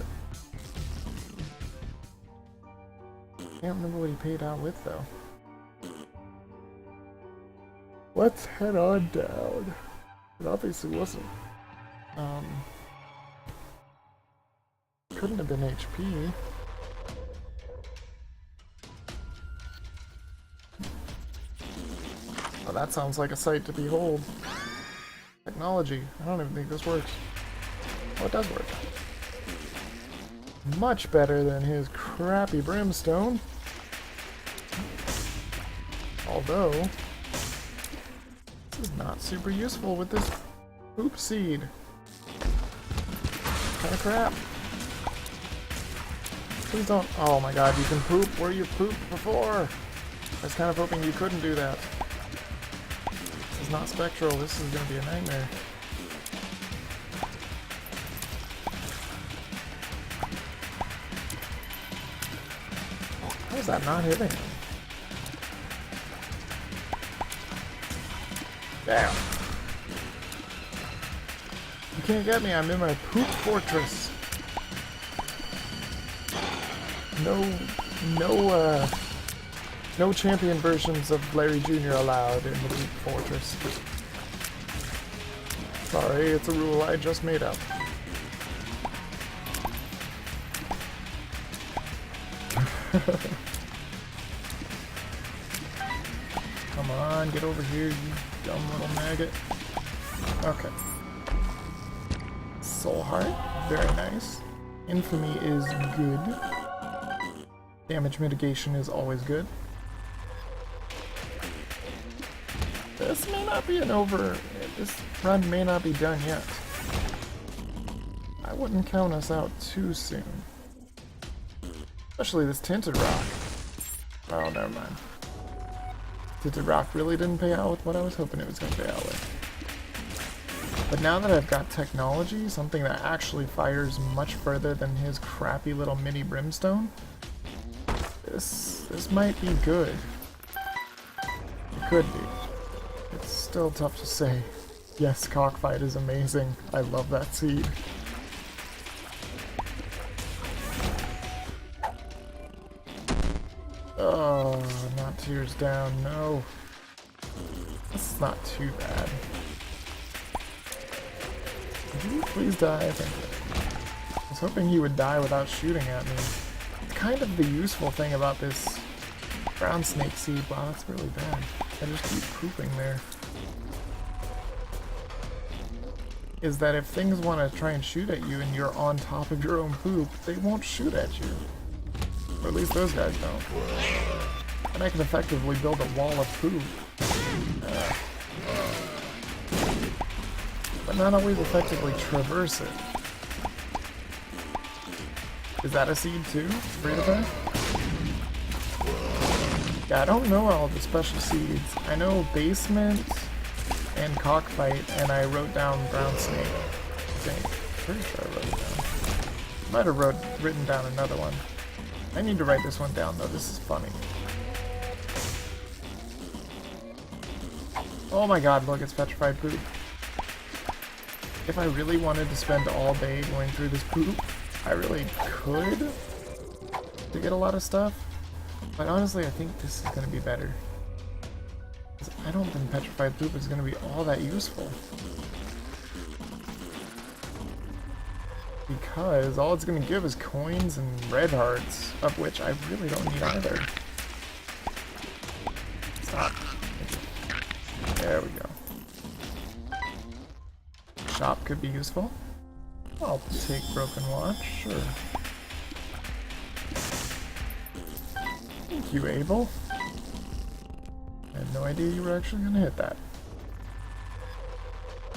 Can't remember what he paid out with, though. Let's head on down. It obviously wasn't. Couldn't have been HP. Oh, that sounds like a sight to behold. Technology. I don't even think this works. Oh, it does work. Much better than his crappy brimstone. Although, this is not super useful with this poop seed. Kind of crap. Please don't. Oh my god, you can poop where you pooped before. I was kind of hoping you couldn't do that. This is not spectral, this is going to be a nightmare. How is that not hitting him? Damn. You can't get me, I'm in my poop fortress. No champion versions of Larry Jr. allowed in the Poop Fortress. Sorry, it's a rule I just made up. Come on, get over here, you dumb little maggot. Okay. Soul Heart, very nice. Infamy is good. Damage mitigation is always good. This may not be this run may not be done yet. I wouldn't count us out too soon. Especially this Tinted Rock. Oh, never mind. Tinted Rock really didn't pay out with what I was hoping it was going to pay out with. But now that I've got technology, something that actually fires much further than his crappy little mini brimstone, this might be good. It could be. It's still tough to say. Yes, Cockfight is amazing. I love that seed. Oh, not tears down, no. This is not too bad. Could you please die? Thank you. I was hoping he would die without shooting at me. Kind of the useful thing about this ground snake seed. Wow, that's really bad. I just keep pooping there. Is that if things want to try and shoot at you and you're on top of your own poop, they won't shoot at you. Or at least those guys don't. And I can effectively build a wall of poop. But not always effectively traverse it. Is that a seed too? Free to play? Yeah, I don't know all the special seeds. I know basement and cockfight, and I wrote down brown snake. I think. Pretty sure I wrote it down. Might have written down another one. I need to write this one down though. This is funny. Oh my god! Look, it's petrified poop. If I really wanted to spend all day going through this poop, I really could to get a lot of stuff. But honestly, I think this is going to be better. I don't think petrified poop is going to be all that useful. Because all it's going to give is coins and red hearts, of which I really don't need either. Stop. There we go. Shop could be useful. I'll take broken watch, sure. Thank you, Abel. I had no idea you were actually gonna hit that.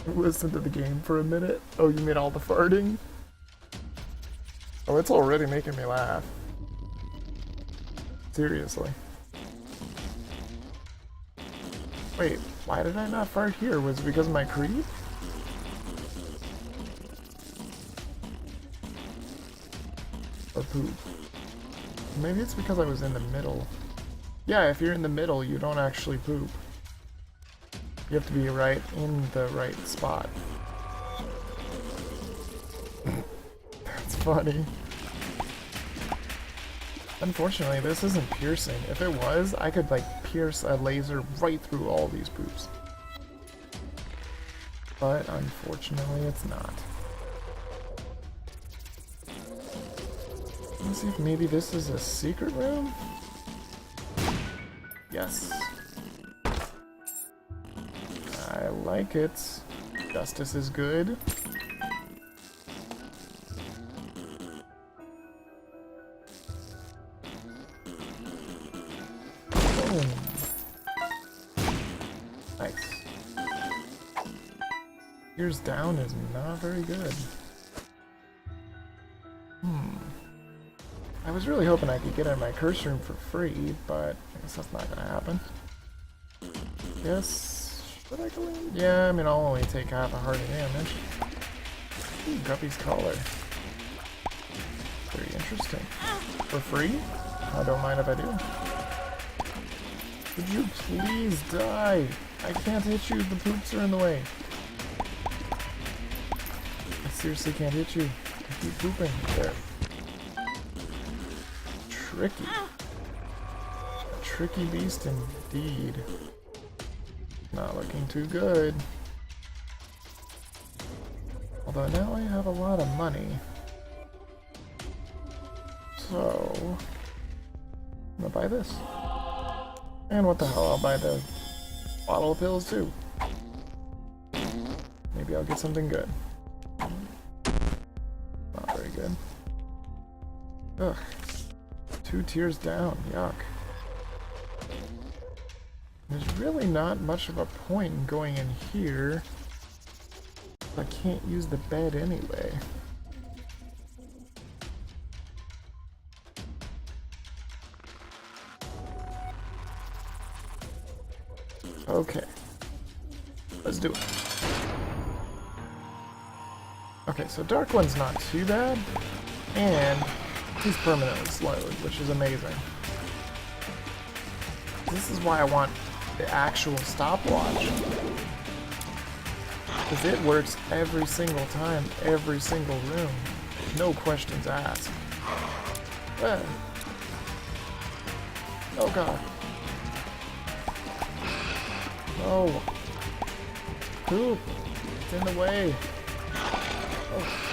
Listen to the game for a minute. Oh, you made all the farting? Oh, it's already making me laugh. Seriously. Wait, why did I not fart here? Was it because of my creep? Or poop? Maybe it's because I was in the middle. Yeah, if you're in the middle, you don't actually poop. You have to be right in the right spot. That's funny. Unfortunately, this isn't piercing. If it was, I could like pierce a laser right through all these poops. But unfortunately, it's not. Let's see if maybe this is a secret room? Yes. I like it. Justice is good. Boom. Nice. Here's down is not very good. I was really hoping I could get in my curse room for free, but I guess that's not gonna happen. Yes, should I go in? Yeah, I mean, I'll only take half a heart of damage. Ooh, Guppy's collar. Very interesting. For free? I don't mind if I do. Would you please die? I can't hit you, the poops are in the way. I seriously can't hit you. I keep pooping. There. Tricky. A tricky beast indeed. Not looking too good. Although now I have a lot of money. So I'm gonna buy this. And what the hell, I'll buy the bottle of pills too. Maybe I'll get something good. Not very good. Ugh. 2 tiers down, yuck. There's really not much of a point in going in here. I can't use the bed anyway. Okay. Let's do it. Okay, so Dark One's not too bad. And he's permanently slowed, which is amazing. This is why I want the actual stopwatch. Because it works every single time, every single room. No questions asked. Ah. Oh god. Oh. Poop. It's in the way. Oh.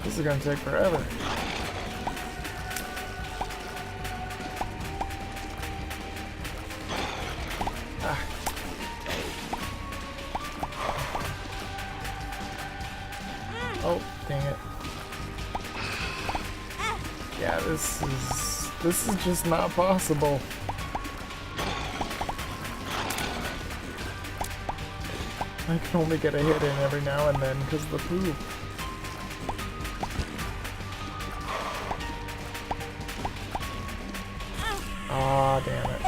This is gonna take forever. Ah. Oh, dang it. Yeah, this is just not possible. I can only get a hit in every now and then because of the poop. Aw, damn it.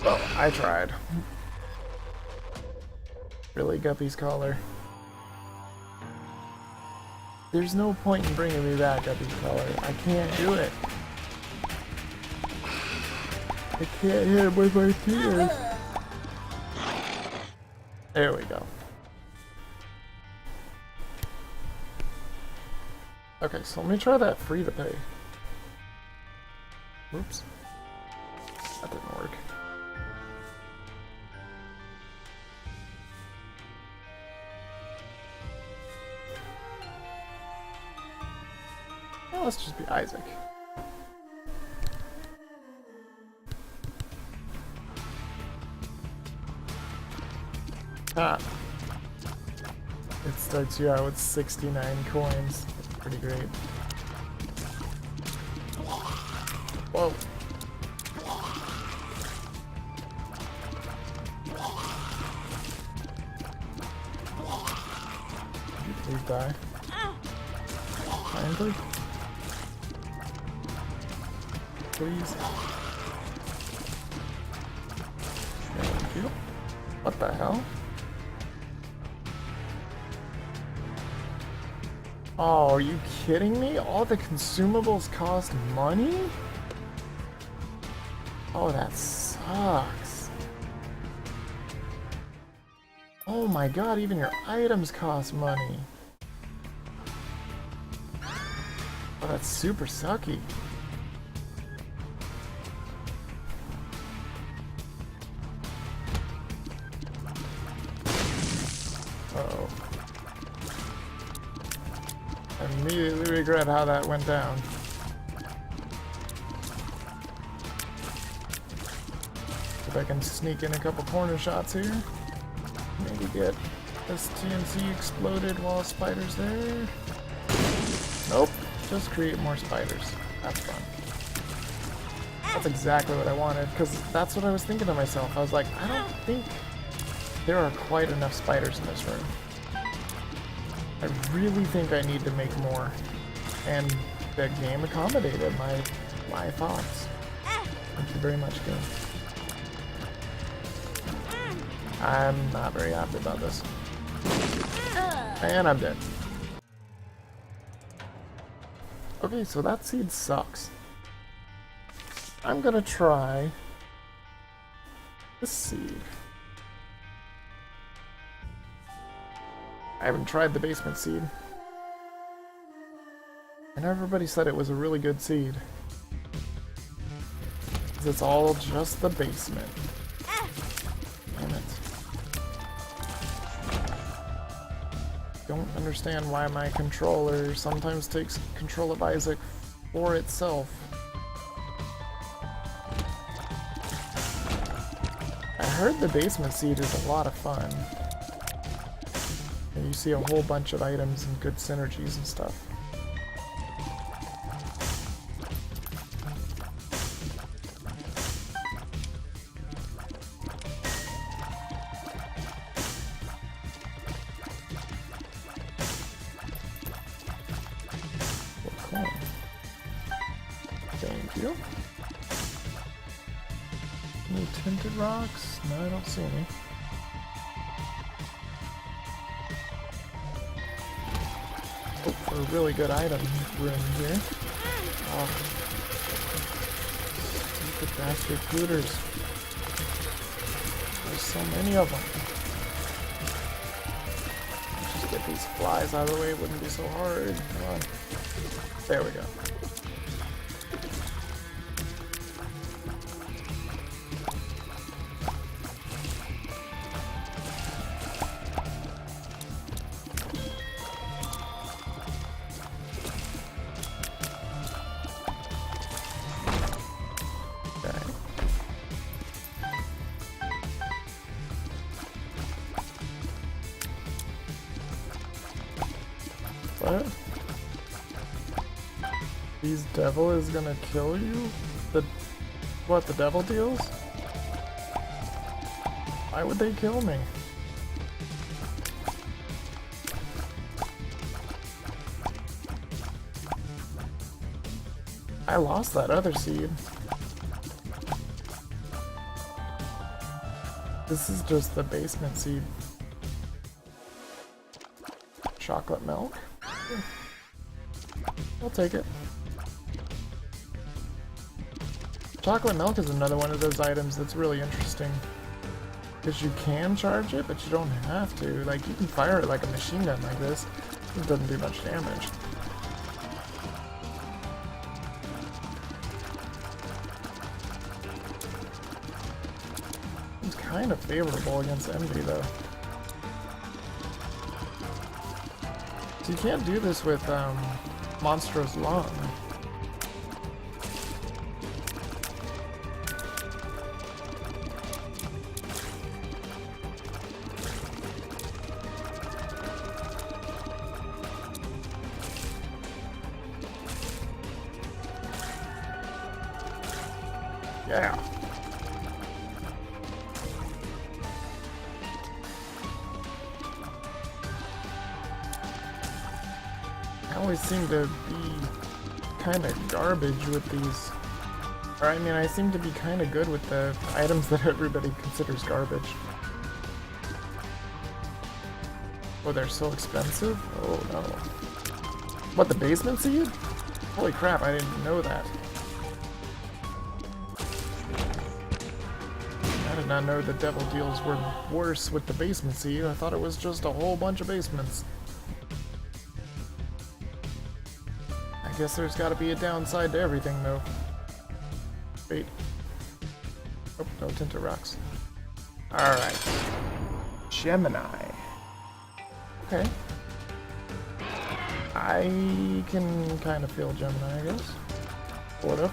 Well, I tried. Really, Guppy's collar. There's no point in bringing me back, Guppy's collar. I can't do it. I can't hit him with my tears. There we go. Okay, so let me try that free to pay. Whoops. That didn't work. Well, let's just be Isaac. Ah. It starts you out with 69 coins. That's pretty great. Whoa. Please die. Kindly? Please? Thank you. What the hell? Oh, are you kidding me? All the consumables cost money? Oh, that sucks. Oh my god, even your items cost money. Oh, that's super sucky. Uh-oh. I immediately regret how that went down. If I can sneak in a couple corner shots here. Maybe get this TNC exploded while a spider's there. Nope. Just create more spiders. That's fun. That's exactly what I wanted, because that's what I was thinking to myself. I was like, I don't think there are quite enough spiders in this room. I really think I need to make more. And the game accommodated my thoughts. Thank you very much, game. I'm not very happy about this. And I'm dead. Okay, so that seed sucks. I'm gonna try this seed. I haven't tried the basement seed. And everybody said it was a really good seed. 'Cause it's all just the basement. Damn it. Don't understand why my controller sometimes takes control of Isaac for itself. I heard the basement seed is a lot of fun. And you see a whole bunch of items and good synergies and stuff. Thank you. Any tinted rocks? No, I don't see any. Hope for a really good item room here. Oh. Stupid bastard looters. There's so many of them. Just get these flies out of the way, it wouldn't be so hard. Come on. There we go. What? These devil is gonna kill you? What, the devil deals? Why would they kill me? I lost that other seed. This is just the basement seed. Chocolate milk? I'll take it. Chocolate milk is another one of those items that's really interesting. Because you can charge it, but you don't have to. Like, you can fire it like a machine gun like this. It doesn't do much damage. It's kind of favorable against Envy, though. So you can't do this with Monstro's Lung. Yeah. I always seem to be kind of garbage with these. Or I mean, I seem to be kind of good with the items that everybody considers garbage. Oh, they're so expensive? Oh no. What, the basement seed? Holy crap, I didn't know that. I did not know the devil deals were worse with the basement seed. I thought it was just a whole bunch of basements. I guess there's gotta be a downside to everything, though. Wait. Oh, no tinted rocks. Alright. Gemini. Okay. I can kind of feel Gemini, I guess. Sort of.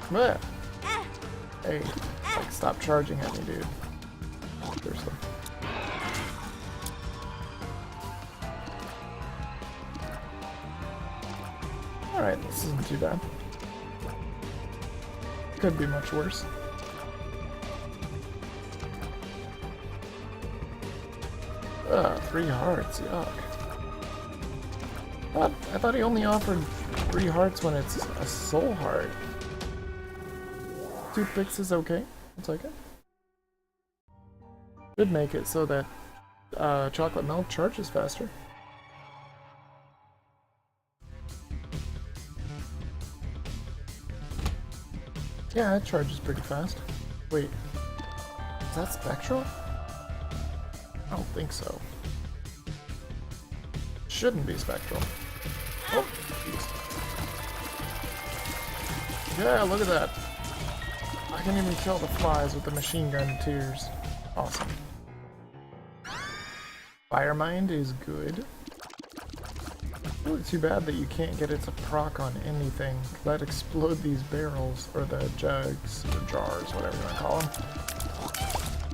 Blech. Hey, like, stop charging at me, dude. Seriously. Alright, this isn't too bad. Could be much worse. Ugh, 3 hearts, yuck. I thought he only offered 3 hearts when it's a soul heart. 2 picks is okay. I'll take it. Should make it so that chocolate milk charges faster. Yeah, it charges pretty fast. Wait, is that spectral? I don't think so. Shouldn't be spectral. Oh, jeez. Yeah, look at that. I can even kill the flies with the machine gun tears. Awesome. Firemind is good. Really too bad that you can't get it to proc on anything. That explode these barrels, or the jugs, or jars, whatever you want to call them.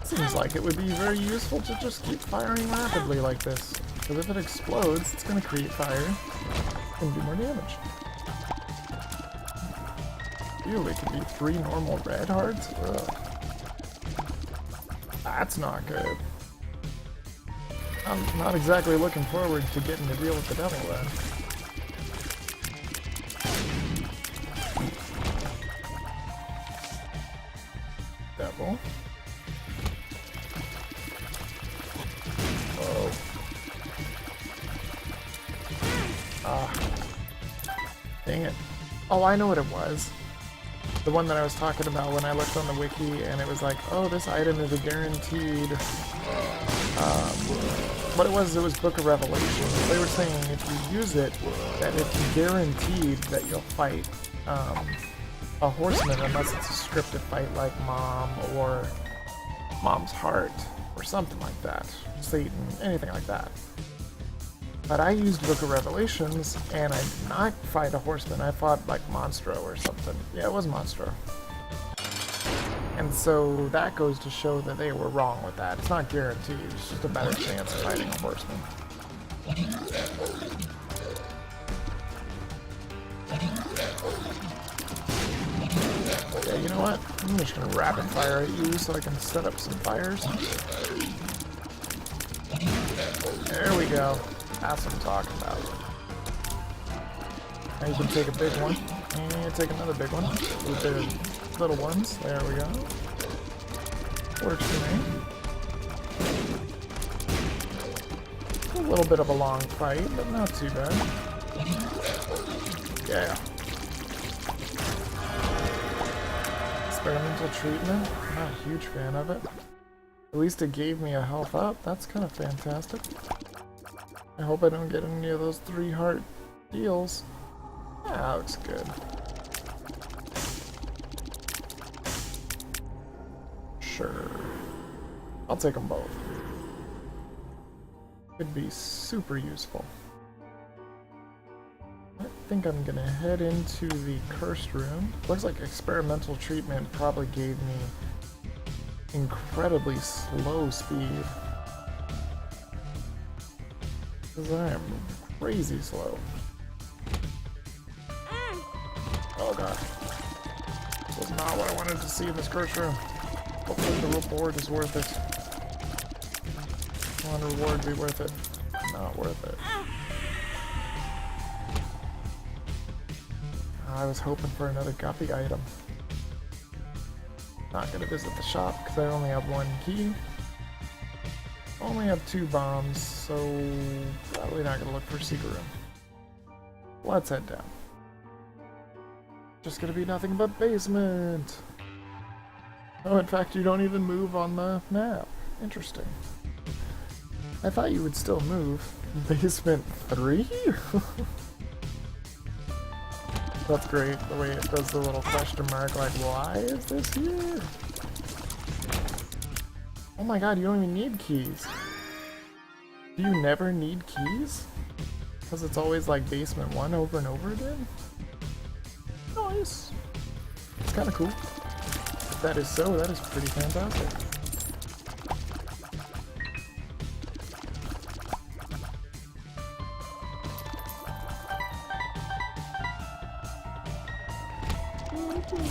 Seems like it would be very useful to just keep firing rapidly like this. Because if it explodes, it's going to create fire and do more damage. Ew, it could be 3 normal red hearts? Ugh. That's not good. I'm not exactly looking forward to getting to deal with the devil then. Devil. Oh. Ah. Dang it. Oh, I know what it was. The one that I was talking about when I looked on the wiki and it was like, oh, this item is a guaranteed... what it was Book of Revelation. They were saying if you use it, that it's guaranteed that you'll fight a horseman unless it's a scripted fight like Mom or Mom's Heart or something like that. Satan, anything like that. But I used Book of Revelations and I did not fight a horseman. I fought like Monstro or something. Yeah, it was Monstro. And so that goes to show that they were wrong with that. It's not guaranteed, it's just a better chance of fighting a horseman. Yeah, you know what? I'm just gonna rapid fire at you so I can set up some fires. There we go. go. That's what I'm talking about. Now you can take a big one, and take another big one. With the little ones. There we go. Works for me. A little bit of a long fight, but not too bad. Yeah. Experimental treatment. Not a huge fan of it. At least it gave me a health up. That's kind of fantastic. I hope I don't get any of those 3 heart deals. Yeah, that looks good. Sure. I'll take them both. Could be super useful. I think I'm gonna head into the cursed room. Looks like experimental treatment probably gave me incredibly slow speed. Because I am crazy slow. Oh god. This was not what I wanted to see in this cursed room. Hopefully the reward is worth it. Come on, reward be worth it. Not worth it. I was hoping for another guppy item. Not gonna visit the shop because I only have 1 key. Only have 2 bombs, so probably not gonna look for a secret room. Let's head down. Just gonna be nothing but basement. Oh, in fact, you don't even move on the map. Interesting. I thought you would still move. Basement 3? That's great, the way it does the little question mark, like, why is this here? Oh my god, you don't even need keys. Do you never need keys? Because it's always like basement 1 over and over again? Nice. It's kind of cool. If that is so, that is pretty fantastic.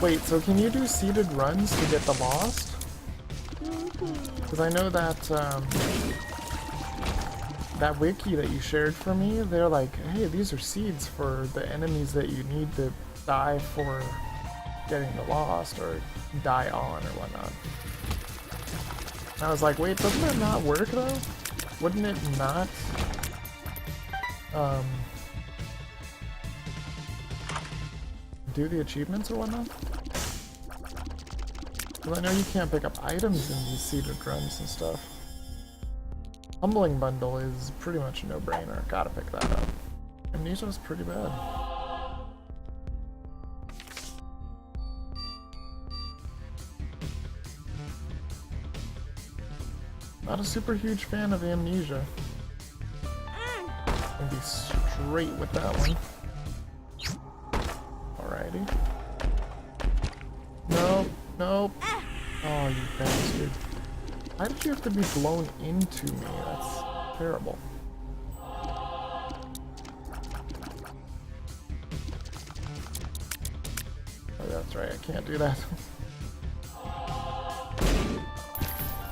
Wait, so can you do seeded runs to get the lost? Because I know that, that wiki that you shared for me, they're like, hey, these are seeds for the enemies that you need to die for getting the lost, or die on, or whatnot. And I was like, wait, doesn't that not work, though? Wouldn't it not, do the achievements or whatnot? Well, I know you can't pick up items in these seeded runs and stuff. Humbling bundle is pretty much a no-brainer. Gotta pick that up. Amnesia's pretty bad. Not a super huge fan of Amnesia. Gonna be straight with that one. Alrighty. Nope, nope. Oh, you bastard. Why did you have to be blown into me? That's terrible. Oh, that's right, I can't do that.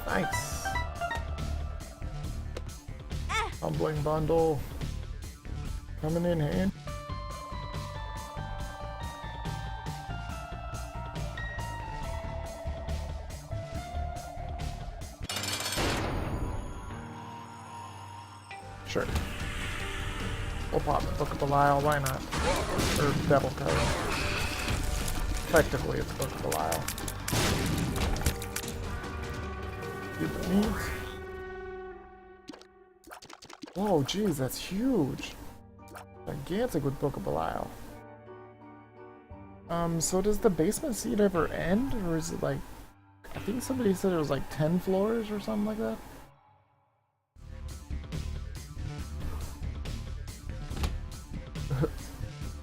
Nice. Humbling bundle. Coming in hand. Sure. We'll pop the Book of Belial, why not? Or Devil Code. Effectively, it's Book of Belial. Keep it neat. Whoa, geez, that's huge. Gigantic with Book of Belial. So does the basement seed ever end? Or is it like... I think somebody said it was like 10 floors or something like that?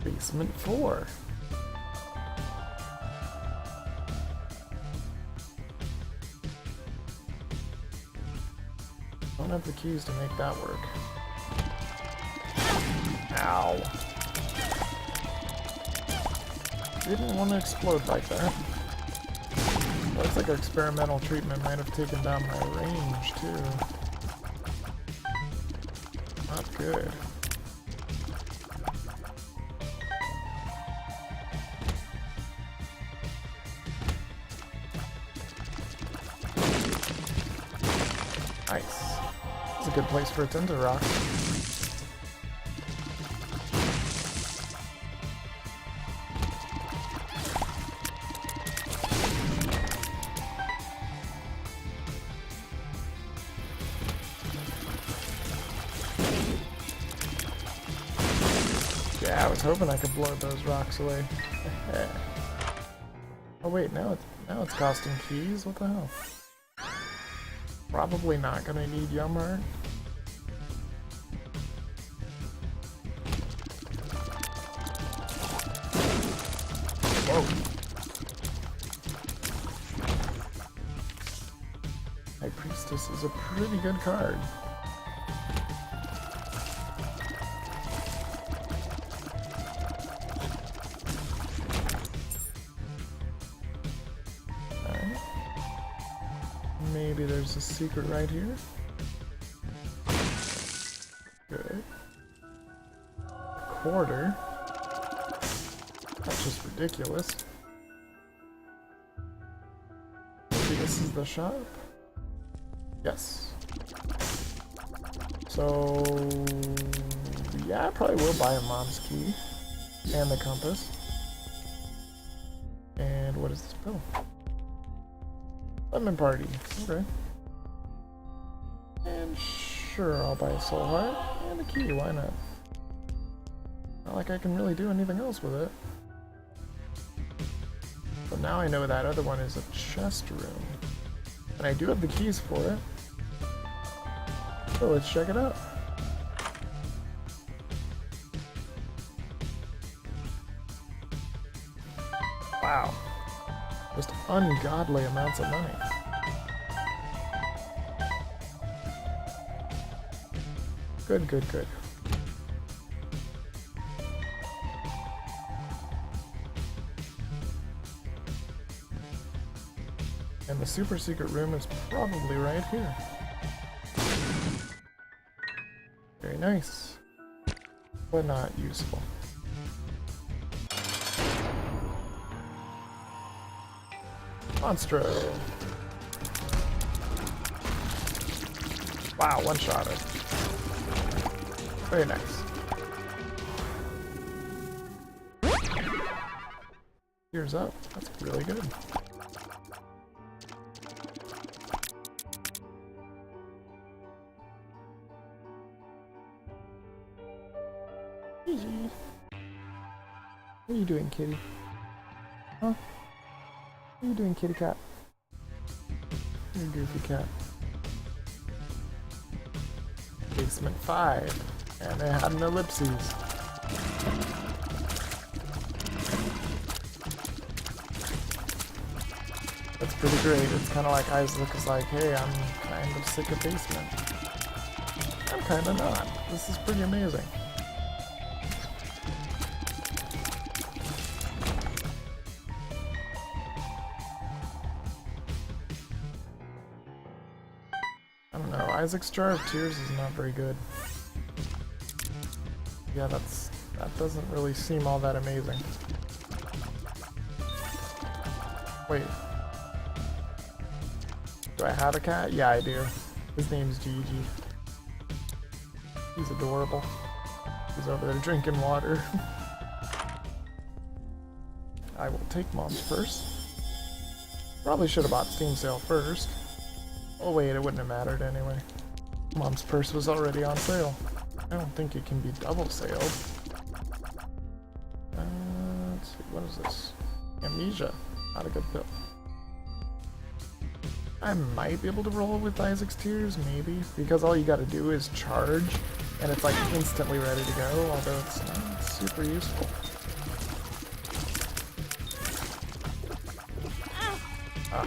Basement 4. Don't have the keys to make that work. Ow. Didn't want to explode like that. Looks like experimental treatment might have taken down my range too. Not good. Nice. It's a good place for a Tinder Rock. Yeah, I was hoping I could blow those rocks away. Oh wait, now it's costing keys? What the hell? Probably not gonna need Yum Art. Whoa. High Priestess is a pretty good card. Maybe there's a secret right here. Good. A quarter. That's just ridiculous. Maybe this is the shop? Yes. So yeah, I probably will buy a mom's key. And the compass. And what is this pill? Lemon Party. Okay. And sure, I'll buy a soul heart and a key. Why not? Not like I can really do anything else with it. But now I know that other one is a chest room. And I do have the keys for it. So let's check it out. Wow. Just ungodly amounts of money. Good, good, good. And the super secret room is probably right here. Very nice. But not useful. Monstro. Wow, one shot it. Very nice. Tears up. That's really good. GG. What are you doing, kitty? Huh? What are you doing, kitty cat? You're a goofy cat. Basement 5. And they had an ellipses. That's pretty great. It's kind of like Isaac is like, hey, I'm kind of sick of basement. I'm kind of not. This is pretty amazing. I don't know, Isaac's Jar of Tears is not very good. Yeah, that doesn't really seem all that amazing. Wait. Do I have a cat? Yeah, I do. His name's Gigi. He's adorable. He's over there drinking water. I will take Mom's purse. Probably should have bought Steam Sale first. Oh wait, it wouldn't have mattered anyway. Mom's purse was already on sale. I don't think it can be double sailed. Let's see, what is this? Amnesia. Not a good pill. I might be able to roll with Isaac's Tears, maybe, because all you gotta do is charge, and it's like instantly ready to go, although it's not super useful. Ah.